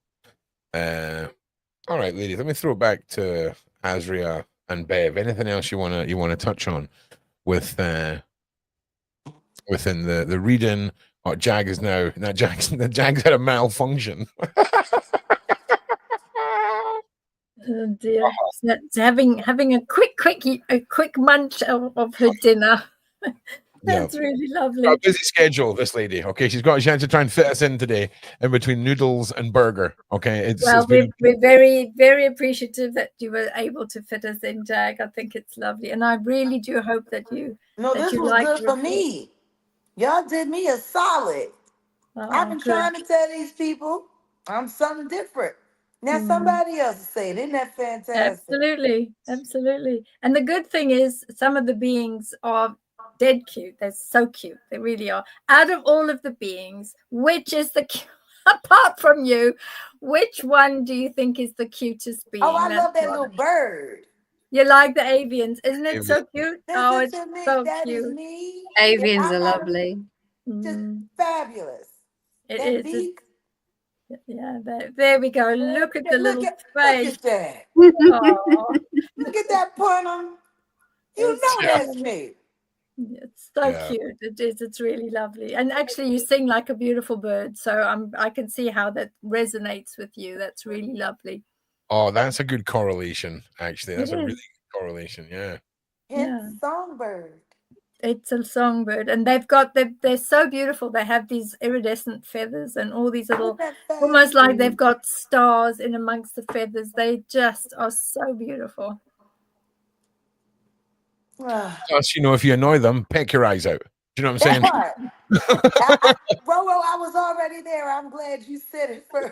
All right, ladies. Let me throw it back to Asria and Bev. Anything else you wanna touch on with within the reading? Oh, Jag is now Jag's had a malfunction. Oh dear. It's having a quick munch of her dinner. That's really lovely. Got a busy schedule, this lady. Okay, she had to try and fit us in today in between noodles and burger. Okay, we're very, very appreciative that you were able to fit us in, Jag. I think it's lovely, and I really do hope that you. No, this was good for me. Y'all did me a solid. I've been trying to tell these people I'm something different. Now somebody else will say it. Isn't that fantastic? Absolutely. And the good thing is some of the beings are dead cute. They're so cute. They really are. Out of all of the beings, which is the apart from you, which one do you think is the cutest being? Oh, I love that little bird. You like the avians, isn't it so cute? Oh, it's so that cute. Is me. Avians are lovely. Just fabulous. It that is. Beak. Yeah, there we go. Look at the little face. Look at that. Oh. Look at that pointer. You know that's me. It's so Yeah. cute. It is. It's really lovely. And actually, you sing like a beautiful bird. So I can see how that resonates with you. That's really lovely. Oh, that's a good correlation. Actually, that's It a really is. good correlation. Yeah. Hence Yeah. songbird. It's a songbird, and they're so beautiful. They have these iridescent feathers and all these little, almost like they've got stars in amongst the feathers. They just are so beautiful. Plus, if you annoy them, peck your eyes out. Do you know what I'm saying? Roro, I was already there. I'm glad you said it first.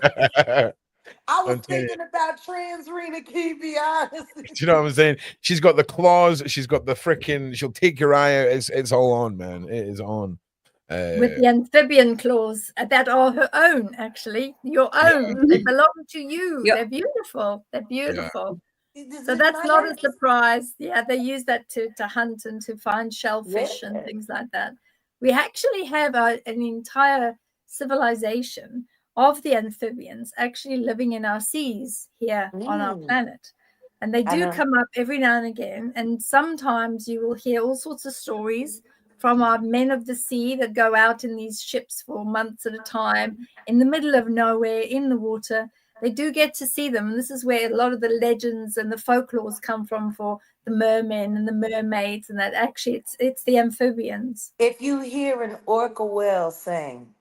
I was thinking about Transrena, to be honest. Do you know what I'm saying? She's got the claws. She's got the freaking. She'll take your eye out. It's all on, man. It is on. With the amphibian claws that are her own, actually, your own. Yeah. They belong to you. Yep. They're beautiful. They're beautiful. Yeah. So that's not a surprise. Yeah, they use that to hunt and to find shellfish and things like that. We actually have an entire civilization of the amphibians actually living in our seas here on our planet. And they do come up every now and again. And sometimes you will hear all sorts of stories from our men of the sea that go out in these ships for months at a time in the middle of nowhere in the water. They do get to see them. And this is where a lot of the legends and the folklores come from for the mermen and the mermaids, and that actually it's the amphibians. If you hear an orca whale sing,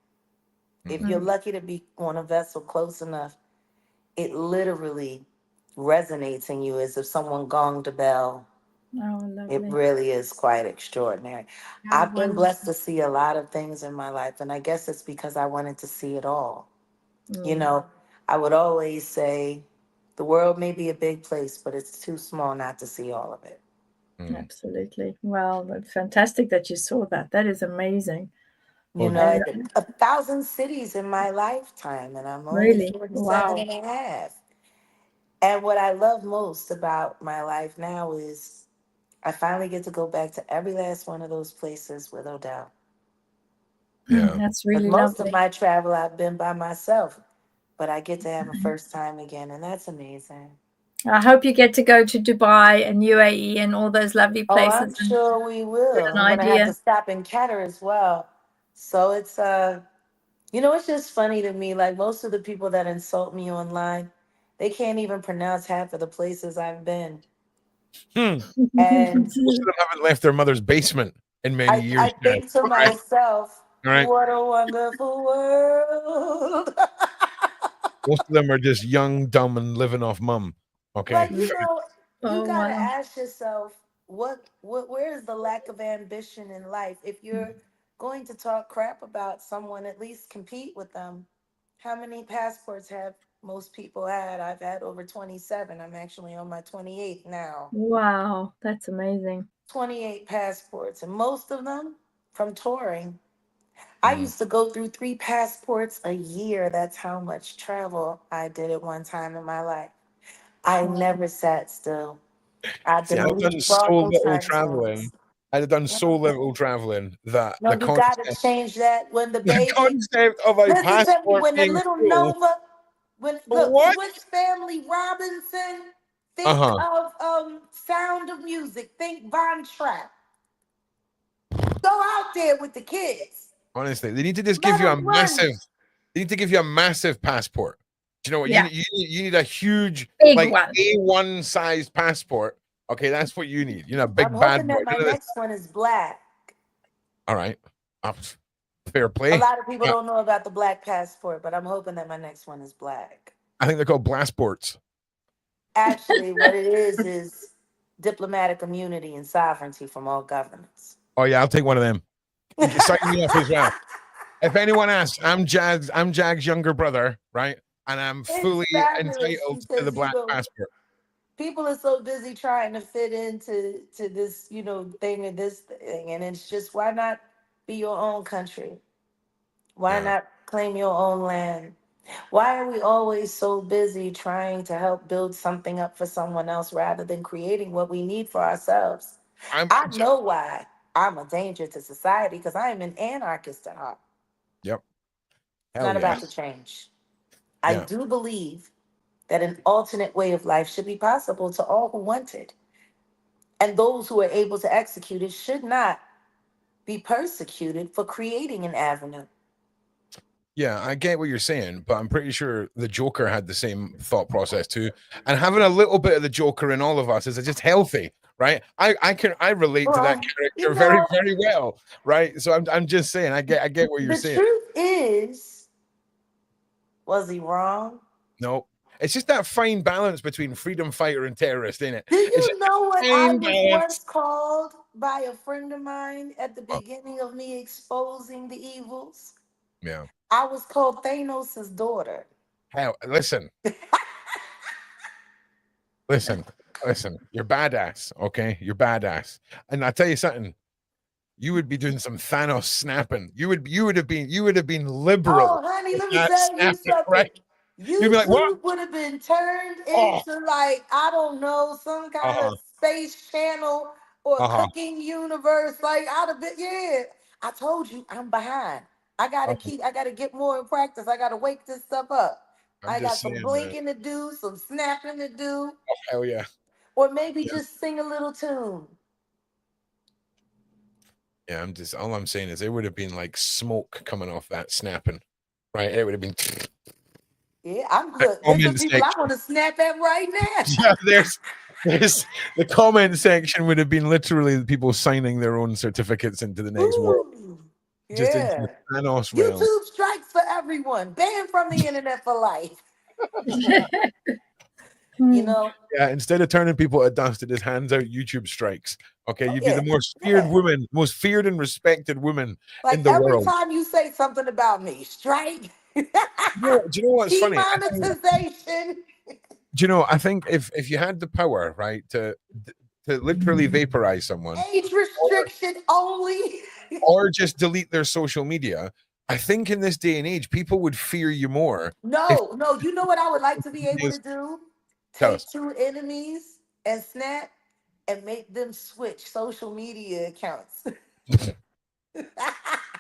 if you're lucky to be on a vessel close enough, it literally resonates in you as if someone gonged a bell. Oh, lovely. It really is quite extraordinary. I've been blessed to see a lot of things in my life, and I guess it's because I wanted to see it all. I would always say the world may be a big place, but it's too small not to see all of it. Absolutely. Well, that's fantastic that you saw that. That is amazing. 1,000 cities in my lifetime, and I'm only Really? 47 and a half. And what I love most about my life now is I finally get to go back to every last one of those places with Odell. Yeah. That's really most lovely. of my travel I've been by myself, but I get to have a first time again, and that's amazing. I hope you get to go to Dubai and UAE and all those lovely places. Oh, I'm sure we will. I'm going to have to stop in Qatar as well. So it's it's just funny to me. Like most of the people that insult me online, they can't even pronounce half of the places I've been. And most of them haven't left their mother's basement in many years. I think to myself, what a wonderful world. Most of them are just young, dumb, and living off mum. Okay. Like, you gotta ask yourself, where is the lack of ambition in life? If you're going to talk crap about someone, at least compete with them. How many passports have most people had? I've had over 27. I'm actually on my 28th now. Wow, that's amazing. 28 passports, and most of them from touring. I used to go through 3 passports a year. That's how much travel I did at one time in my life. I never sat still. I've done so little traveling. I've done so little traveling that you gotta change that when the baby. The concept of a passport when the being little full. Nova, Swiss Family Robinson, think of Sound of Music, think Von Trapp. Go out there with the kids. Honestly, they need to just give you a massive. They need to give you a massive passport. Do you know what? Yeah. You need a huge, big like one. A1 sized passport. Okay, that's what you need. A big I'm bad hoping boy. that my next one is black. All right. Fair play. A lot of people don't know about the black passport, but I'm hoping that my next one is black. I think they're called Blastports. Actually, what it is diplomatic immunity and sovereignty from all governments. Oh yeah, I'll take one of them. Sign me up as well. If anyone asks, I'm Jag's younger brother, right? And I'm fully entitled to the black passport. People are so busy trying to fit into this, thing or this thing, and it's just, why not be your own country? Why not claim your own land? Why are we always so busy trying to help build something up for someone else rather than creating what we need for ourselves? I know why I'm a danger to society, because I am an anarchist at heart. Yep. It's not about to change. I do believe that an alternate way of life should be possible to all who want it. And those who are able to execute it should not be persecuted for creating an avenue. Yeah, I get what you're saying, but I'm pretty sure the Joker had the same thought process too. And having a little bit of the Joker in all of us is just healthy, right? I relate to that Well, character you very, know, very well, right? So I'm just saying, I get what you're the saying. truth is, was he wrong? No, it's just that fine balance between freedom fighter and terrorist, ain't it? Do It's you just know what I fine was balance. once called by a friend of mine at the beginning of me exposing the evils? Yeah. I was called Thanos' daughter. Hell, listen. Listen. You're badass, okay? You're badass. And I'll tell you something. You would be doing some Thanos snapping. You would have been liberal. Oh, honey, let me Not tell you snapping, something. right? You'd be like, what? YouTube would have been turned Oh, into, like, I don't know, some kind uh-huh. of space channel or Uh-huh. cooking universe. Like, I'd have been, yeah. I told you I'm behind. I gotta get more in practice. I gotta wake this stuff up. I'm I got just some saying, man. blinking to do, some snapping to do, Oh, hell yeah. or maybe Yeah. just sing a little tune. Yeah, all I'm saying is there would have been like smoke coming off that snapping, right? It would have been. Yeah, I'm good. There's some people I want to snap at right now. Yeah, there's the comment section would have been literally people signing their own certificates into the next world. Just into the Thanos realm. YouTube strikes for everyone. Banned from the internet for life. You know? Yeah, instead of turning people to dust, it just hands out YouTube strikes. Okay, you'd be the most feared woman, most feared and respected woman in the world. Every time you say something about me, strike. Do you know what's funny? Demonetization. Do you know? I think if you had the power, right, to literally vaporize someone, age restriction only, or just delete their social media, I think in this day and age, people would fear you more. No. You know what I would like to be able to do? Take two enemies and snap and make them switch social media accounts.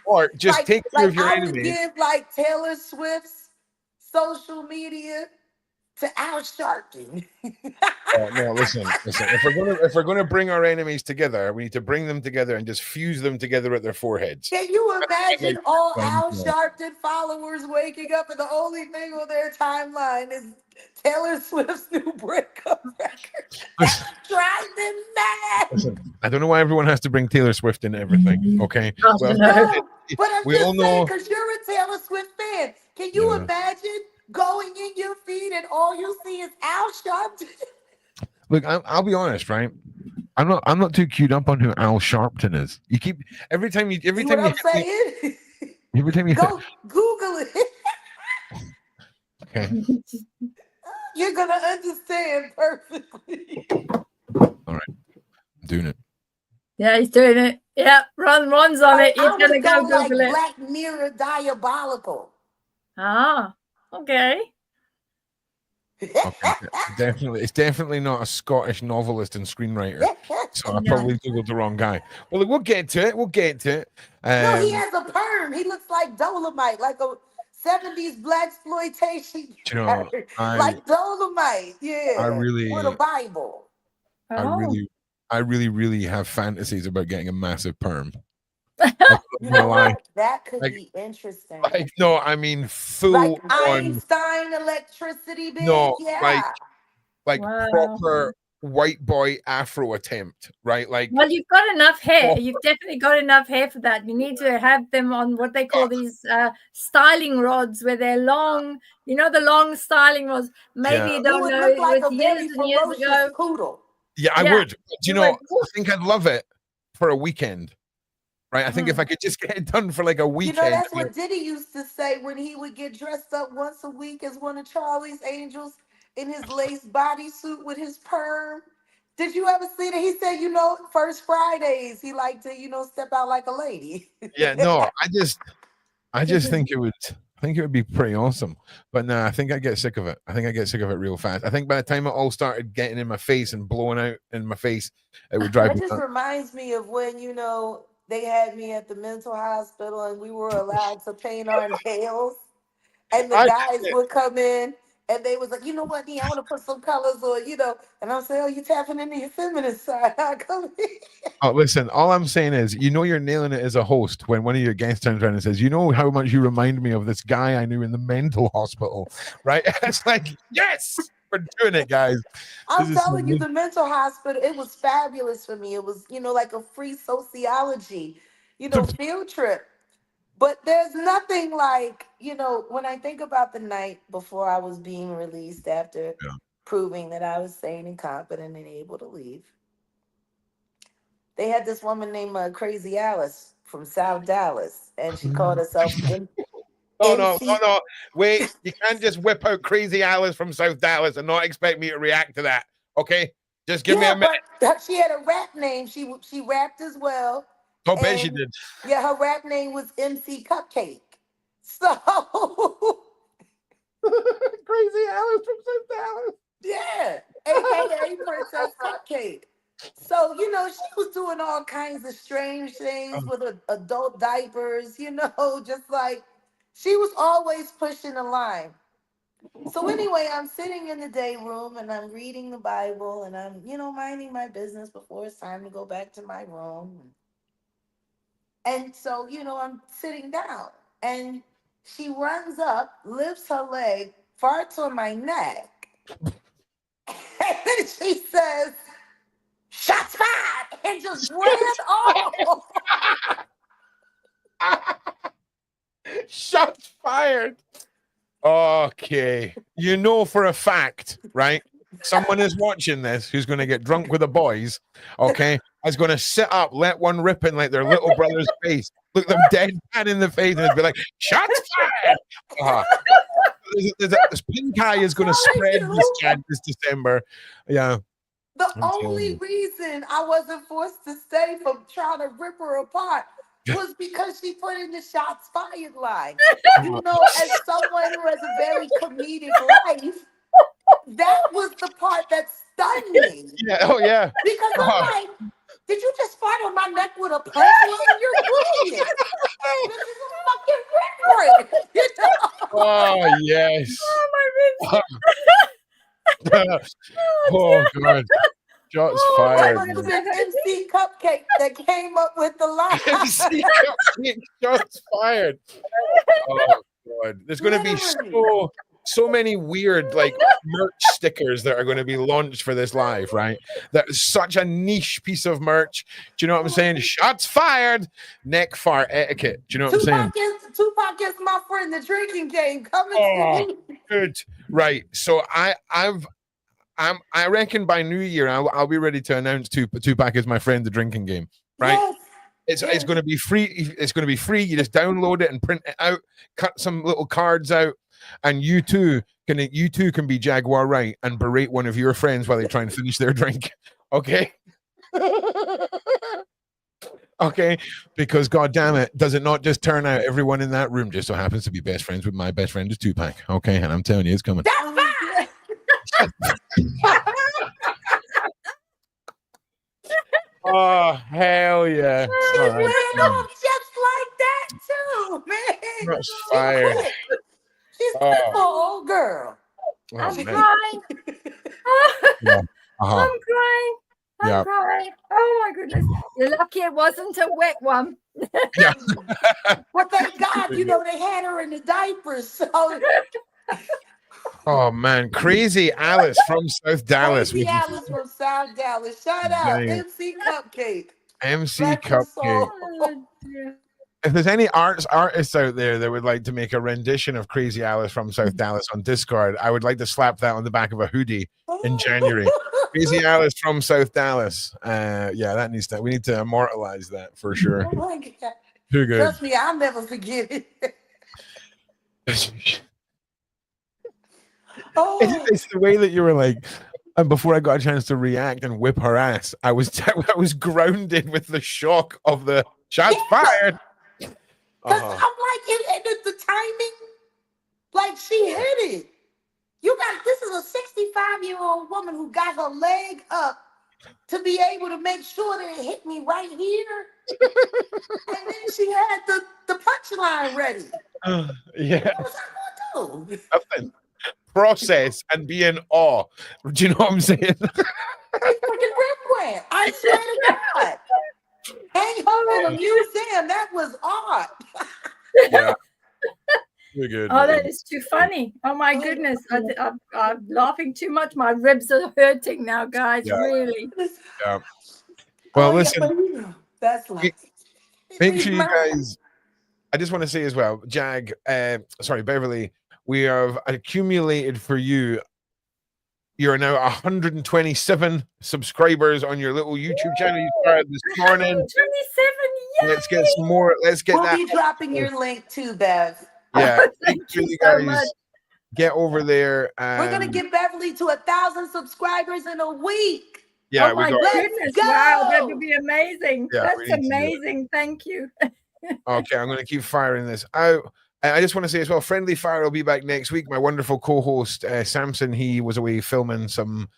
Or just take care of your I enemy. would give like Taylor Swift's social media to Al Sharpton. No, listen. If we're gonna bring our enemies together, we need to bring them together and just fuse them together at their foreheads. Can you imagine all Al Sharpton followers waking up and the only thing on their timeline is Taylor Swift's new breakup record? That drives them mad. Listen, I don't know why everyone has to bring Taylor Swift into everything. Okay, but I'm we just all saying, know because you're a Taylor Swift fan. Can you imagine going in your feed and all you see is Al Sharpton? Look, I'll be honest, right? I'm not too queued up on who Al Sharpton is. You keep every time you Google it. Okay. You're gonna understand perfectly. All right, I'm doing it. Yeah, he's doing it. Yeah, Ron's on it. He's gonna go Google it. Black Mirror Diabolical. Ah, okay. It's definitely not a Scottish novelist and screenwriter. So I probably googled the wrong guy. Well, look, we'll get to it. No, he has a perm. He looks like Dolomite, like a 70s black exploitation. You know, like Dolomite, with a Bible. I really have fantasies about getting a massive perm. That could be interesting. No, I mean full like on Einstein electricity bit. No, yeah. like proper white boy afro attempt, right? Like, well, you've got enough hair. You've definitely got enough hair for that. You need to have them on what they call these styling rods, where they're long. You know, the long styling rods. Maybe you don't know. Look like it was years and years ago. Poodle. Yeah, I would. Do you know? I think I'd love it for a weekend. Right, I think if I could just get it done for like a weekend. You know, that's what Diddy used to say when he would get dressed up once a week as one of Charlie's Angels in his lace bodysuit with his perm. Did you ever see that? He said, you know, first Fridays he liked to, you know, step out like a lady. Yeah, no, I just think it would be pretty awesome. But no, I think I get sick of it. I think I get sick of it real fast. I think by the time it all started getting in my face and blowing out in my face, it would drive me. It just reminds me of when, you know, they had me at the mental hospital and we were allowed to paint our nails. And the guys would come in And they was like, you know what, Nia, I want to put some colors on, you know. And I'm saying, oh, you tapping into your feminine side. I come here. Oh, listen, all I'm saying is, you know, you're nailing it as a host when one of your guests turns around and says, you know how much you remind me of this guy I knew in the mental hospital, right? It's like, yes, we're doing it, guys. I'm telling you, the mental hospital, it was fabulous for me. It was, you know, like a free sociology, you know, field trip. But there's nothing like, you know, when I think about the night before I was being released after proving that I was sane and competent and able to leave. They had this woman named Crazy Alice from South Dallas, and she called herself No. Wait, you can't just whip out Crazy Alice from South Dallas and not expect me to react to that. Okay? Just give me a minute. But she had a rap name. She rapped as well. Oh, bet she did. Yeah, her rap name was MC Cupcake. So Crazy Alice from South Dallas. Yeah, aka Princess Cupcake. So, you know, she was doing all kinds of strange things with adult diapers, you know, just like she was always pushing the line. So anyway, I'm sitting in the day room and I'm reading the Bible and I'm, you know, minding my business before it's time to go back to my room. And so, you know, I'm sitting down and she runs up, lifts her leg, farts on my neck. And then she says, "Shots fired," and just ran off. Shots fired. Okay. You know for a fact, right? Someone is watching this who's going to get drunk with the boys, okay? Is going to sit up, let one rip in like their little brother's face, look them dead in the face, and be like, "Shots fired." This pink eye is going to spread this December. Yeah. The only reason I wasn't forced to stay from trying to rip her apart was because she put in the shots fired line. You know, as someone who has a very comedic life, that was the part that stunned me. Yeah. Oh, yeah. Because I'm like, did you just fart on my neck with a punch line? You're brilliant. This is a fucking record. You know? Oh, yes. Oh, my goodness. Oh, God. Shots fired. It was an MC Cupcake that came up with the line. MC Cupcake, shots fired. Oh, God. There's going to be so many weird like merch stickers that are going to be launched for this live, right? That's such a niche piece of merch. Do you know what I'm saying? Shots fired, neck fart etiquette. Do you know what I'm saying? Tupac is my friend, the drinking game coming to you. Good. Right. So I reckon by New Year I'll be ready to announce Tupac is my friend, the drinking game. Right. Yes. It's going to be free. It's going to be free. You just download it and print it out, cut some little cards out. And you too can be Jaguar Wright and berate one of your friends while they try and finish their drink. Okay. Okay. Because God damn it, does it not just turn out everyone in that room just so happens to be best friends with my best friend is Tupac? Okay, and I'm telling you, it's coming. Oh, hell yeah. She ran off just like that too, man. That's fire. She's a simple old girl. Oh, I'm man. crying. Yeah. I'm crying. I'm crying. Oh my goodness. You're lucky it wasn't a wet one. Yeah. But thank God, you know, they had her in the diapers. So Oh man, Crazy Alice from South Dallas. Crazy Alice from South Dallas. Shout out MC Cupcake. MC Cupcake. If there's any artists out there that would like to make a rendition of Crazy Alice from South Dallas on Discord, I would like to slap that on the back of a hoodie in January. Crazy Alice from South Dallas. Yeah, that needs to. We need to immortalize that for sure. Oh my God. Too good. Trust me, I'll never forget it. It's the way that you were like, and before I got a chance to react and whip her ass, I was grounded with the shock of the shots fired. Because I'm like, the timing, like she hit it. This is a 65-year-old woman who got her leg up to be able to make sure that it hit me right here. And then she had the punchline ready. Yeah. What was I going to do? Nothing. process and be in awe. Do you know what I'm saying? It's freaking Rembrandt. I swear to God. Hang home in a museum. That was art. Yeah. You're good. Oh, that is too funny. Oh my goodness. I'm laughing too much. My ribs are hurting now, guys. Yeah. Really. Yeah. Well, listen. That's like. Make sure you guys. I just want to say as well, Beverli, we have accumulated for you. You're now 127 subscribers on your little YouTube channel you started this morning. 127, yay! Let's get some more. Let's get that. We'll be dropping your link too, Bev. Yeah, Thank make sure you you so guys much. get over there. We're gonna get Beverli to 1,000 subscribers in a week. Yeah, Oh my we got. goodness! Let's Wow, that go! would be amazing. Yeah, we That's need to do it. amazing. Thank you. Okay, I'm going to keep firing this out. I just want to say as well, Friendly Fire will be back next week. My wonderful co-host Samson, he was away filming some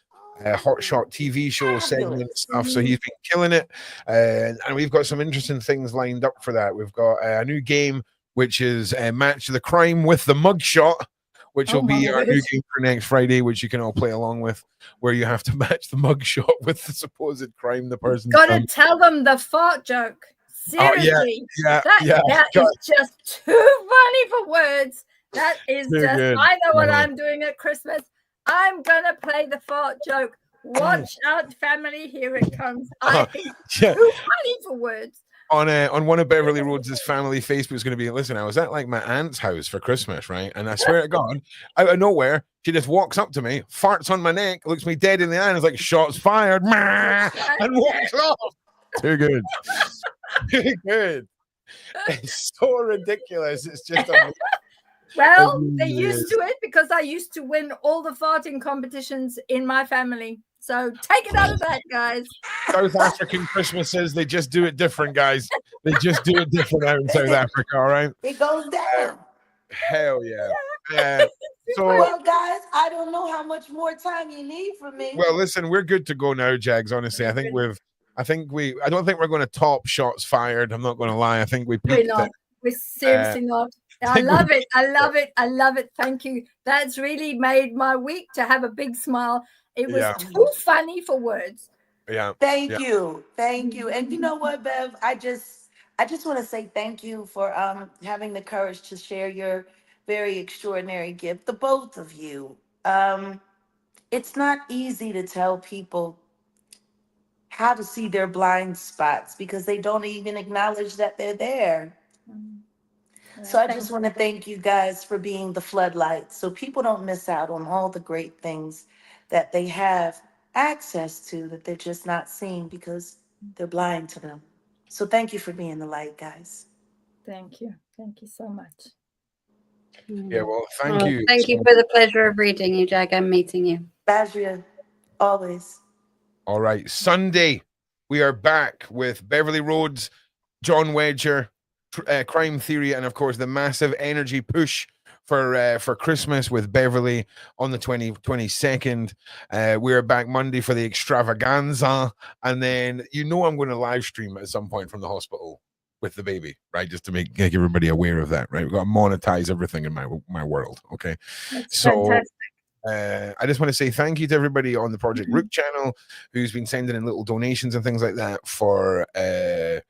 hot shot TV show segment stuff, so he's been killing it. And we've got some interesting things lined up for that. We've got a new game, which is Match the Crime with the Mugshot, which will be our new game for next Friday, which you can all play along with, where you have to match the mugshot with the supposed crime the person's Gotta done. tell them the fart joke. Seriously, that is just too funny for words. That is Too just. good. I know what I'm doing at Christmas. I'm gonna play the fart joke. Watch out, family! Here it comes. I think too funny for words. On one of Beverli Rhodes' family Facebook is going to be, listen, I was at like my aunt's house for Christmas, right? And I swear to God, out of nowhere, she just walks up to me, farts on my neck, looks me dead in the eye, and is like, shots fired, and walks off. Too good. Too good. It's so ridiculous. It's just well, they're used to it because I used to win all the farting competitions in my family. So take it out of that, guys. South African Christmases, they just do it different, guys. They just do it different out in South Africa, all right? It goes down. Hell yeah. So, well, guys, I don't know how much more time you need from me. Well, listen, we're good to go now, Jags. Honestly, I don't think we're going to top shots fired. I'm not going to lie. I think we're not. We're seriously not. I love it. I love it. I love it. Thank you. That's really made my week to have a big smile. It was too funny for words. Yeah. Thank you. Thank you. And you know what, Bev? I just want to say thank you for having the courage to share your very extraordinary gift, the both of you. It's not easy to tell people how to see their blind spots because they don't even acknowledge that they're there. So I just want to thank you guys for being the floodlights so people don't miss out on all the great things that they have access to that they're just not seeing because they're blind to them. So thank you for being the light, guys. Thank you. Thank you so much. Yeah, well, thank you. Thank you for the pleasure of reading you, Jag, and meeting you. Asria, always. All right. Sunday, we are back with Beverli Rhodes, John Wedger, Crime Theory, and of course the massive energy push for Christmas with Beverli on the 22nd. We're back Monday for the extravaganza, and then I'm going to live stream at some point from the hospital with the baby, right? Just to make everybody aware of that, right? We've got to monetize everything in my world, okay? That's fantastic. I just want to say thank you to everybody on the Project Rook channel who's been sending in little donations and things like that for the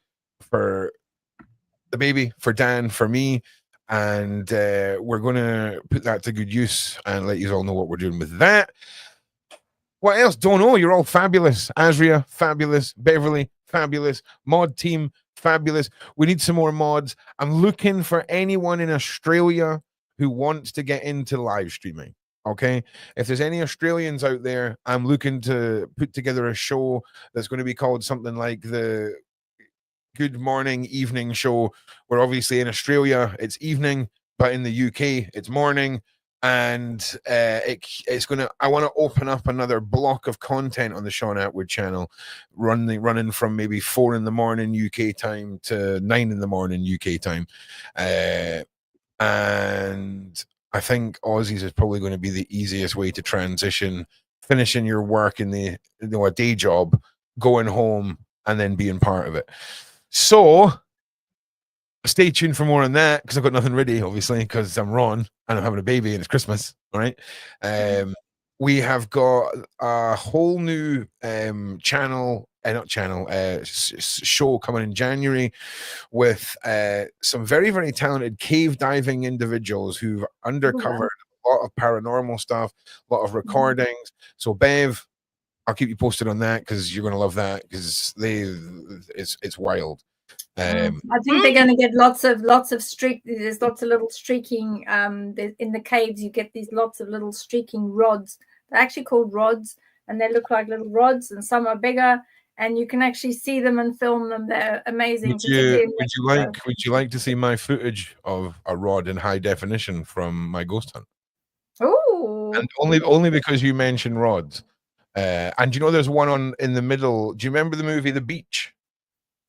baby, for Dan, for me, and we're going to put that to good use and let you all know what we're doing with that. What else? Don't know. You're all fabulous. Asria, fabulous. Beverli, fabulous. Mod team, fabulous. We need some more mods. I'm looking for anyone in Australia who wants to get into live streaming. Okay, if there's any Australians out there, I'm looking to put together a show that's going to be called something like the Good Morning Evening Show, where obviously in Australia it's evening, but in the UK it's morning, and it's gonna. I want to open up another block of content on the Sean Atwood channel, running from maybe 4 in the morning UK time to 9 in the morning UK time, and I think Aussies is probably going to be the easiest way to transition, finishing your work in a day job, going home, and then being part of it. So stay tuned for more on that, because I've got nothing ready, obviously, because I'm Ron and I'm having a baby and it's Christmas. All right. We have got a whole new show coming in January with some very, very talented cave diving individuals who've undercovered a lot of paranormal stuff, a lot of recordings. So Bev, I'll keep you posted on that, because you're going to love that, because it's wild. I think they're going to get lots of there's lots of little streaking in the caves. You get these lots of little streaking rods. They're actually called rods, and they look like little rods, and some are bigger, and you can actually see them and film them. They're amazing. Would you like to see my footage of a rod in high definition from my ghost hunt? Oh, and only because you mentioned rods. And you know, there's one in the middle. Do you remember the movie The Beach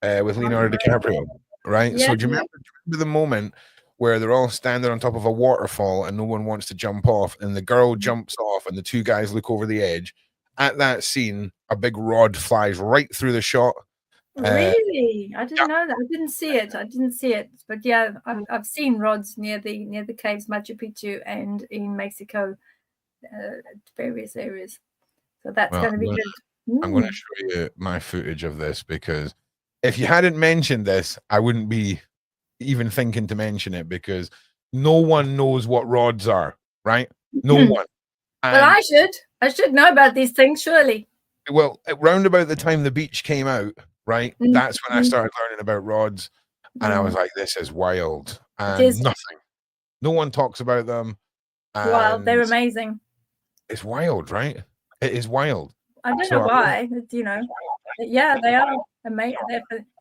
with Leonardo DiCaprio? Right. Yeah, so do you remember the moment where they're all standing on top of a waterfall and no one wants to jump off, and the girl jumps off and the two guys look over the edge? At that scene, a big rod flies right through the shot. Really? I didn't know that. I didn't see it. But yeah, I've seen rods near the caves, Machu Picchu, and in Mexico, various areas. So that's going to be good. I'm going to show you my footage of this, because if you hadn't mentioned this, I wouldn't be even thinking to mention it, because no one knows what rods are, right? No one. Well, I should know about these things, surely. Well, round about the time The Beach came out, right? That's when I started learning about rods, and I was like, this is wild. And nothing. No one talks about them. Wild. They're amazing. It's wild, right? It is wild. I don't know why, you know. Yeah, they are amazing,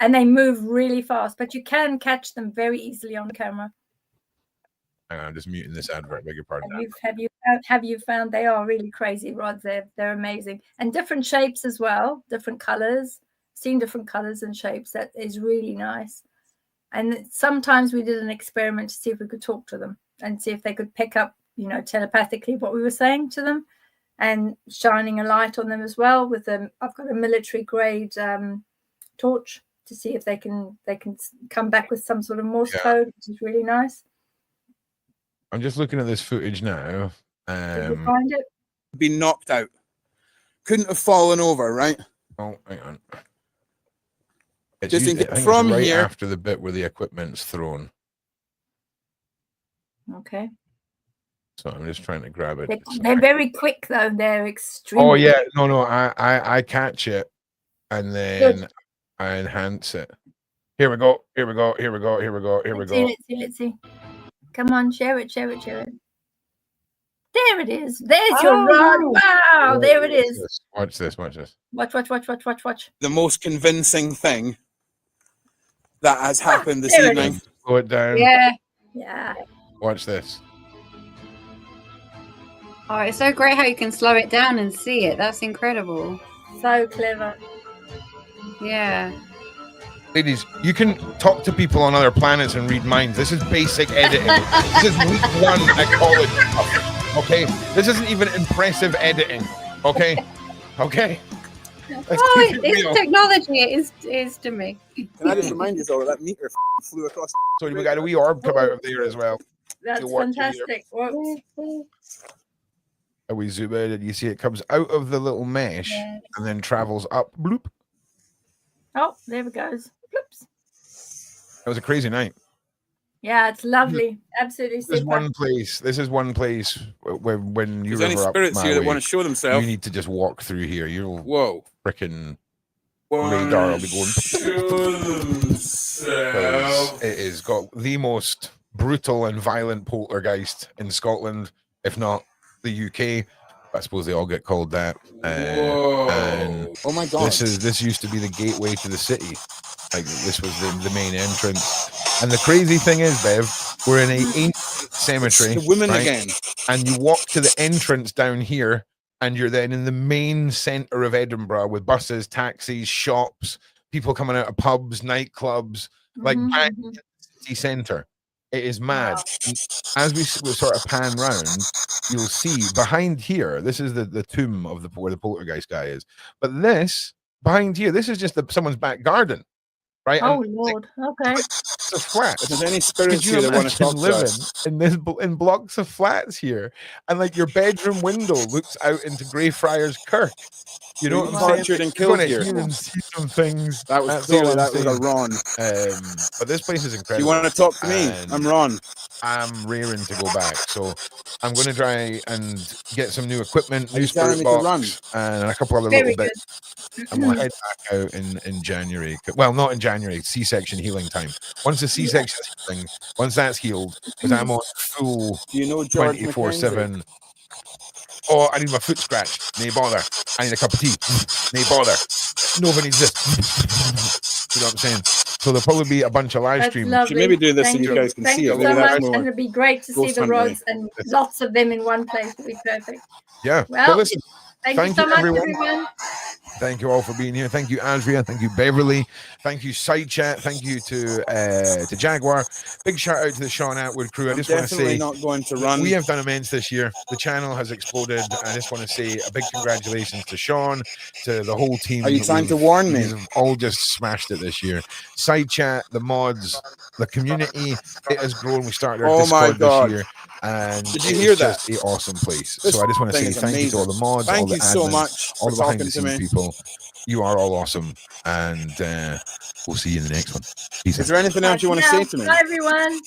and they move really fast, but you can catch them very easily on camera. Hang on, I'm just muting this advert. Beg your pardon. Have you found they are really crazy rods? They're amazing, and different shapes as well, different colors. Seen different colors and shapes. That is really nice. And sometimes we did an experiment to see if we could talk to them and see if they could pick up, you know, telepathically what we were saying to them, and shining a light on them as well with them. I've got a military grade torch to see if they can come back with some sort of Morse code, which is really nice. I'm just looking at this footage now. Did you find it? Been knocked out. Couldn't have fallen over, right? Oh, hang on. Just from right here after the bit where the equipment's thrown. Okay. So I'm just trying to grab it. They're very quick though. They're extremely. Oh yeah, no. I catch it, and then I enhance it. Here we go. Let's see. Come on, share it. There it is. There's your rod. Wow, there it is. Watch this. Watch. The most convincing thing that has happened this evening. Slow it down. Yeah. Watch this. Oh, it's so great how you can slow it down and see it. That's incredible. So clever. Yeah. Ladies, you can talk to people on other planets and read minds. This is basic editing. This is week 1 at college. Okay? This isn't even impressive editing. Okay? It's technology. It is to me. Can I just remind you though that meter flew across? So we got a wee orb come out of there as well. That's fantastic. And we zoom in and you see it comes out of the little mesh and then travels up. Bloop. Oh, there it goes. Bloops. It was a crazy night. Yeah, it's lovely. Absolutely. This is one place where when you're any spirits here that want to show themselves, you need to just walk through here. You'll freaking radar will be going. It has got the most brutal and violent poltergeist in Scotland, if not the UK. I suppose they all get called that. And oh my god! This used to be the gateway to the city. Like this was the main entrance. And the crazy thing is, Bev, we're in an ancient cemetery. The women again. And you walk to the entrance down here, and you're then in the main centre of Edinburgh with buses, taxis, shops, people coming out of pubs, nightclubs, like back in the city centre. It is mad. Wow. As we sort of pan round, you'll see behind here, this is the tomb of where the poltergeist guy is. But this, behind here, this is just someone's back garden. right? Oh And Lord. Okay. it's a flat. If there's any Could spirits you here that want to imagine talk to living us, in in blocks of flats here, and like your bedroom window looks out into Greyfriars Kirk? You know were what you I'm saying? tortured and You're going killed to here? hear and see some things. That was That's clearly all I'm that was a saying. Ron. But this place is Do you incredible. want to talk to me? And I'm Ron. I'm rearing to go back, so I'm going to try and get some new equipment, Are new you telling spirit me to run? box, and a couple other Very little bits. And we'll head back out in January. Well, not in January. C-section healing time. Once the C-section healing, once that's healed, because I'm on full Do you know George 24/7. Oh, I need my foot scratched. Nay bother. I need a cup of tea. Nay bother. Nobody needs this. You know what I'm saying? So there'll probably be a bunch of live That's streams. lovely. Should maybe do this Thank so you guys can Thank see you it. Maybe so that's much, more and it'd be great to see ghost the hunting. rods and lots of them in one place. It'd be perfect. Yeah. Well, listen, thank you so much, everyone. Thank you all for being here. Thank you, Asria. Thank you, Beverli. Thank you, Side Chat. Thank you to Jaguar. Big shout out to the Sean Atwood crew. I I'm just want to definitely say not going to run. we have done immense this year. The channel has exploded. I just want to say a big congratulations to Sean, to the whole team. Are you trying to warn me? We've all just smashed it this year. Side Chat, the mods, the community, it has grown. We started our Oh my Discord God. this year. And Did you hear that? Just an awesome place. This So I just want to thing say is thank you to all the amazing. mods, all Thank the you so admins, much all for the behind talking the to scenes me. people. You are all awesome. And we'll see you in the next one. Peace Is out. there anything else you want to say to me? Bye, everyone.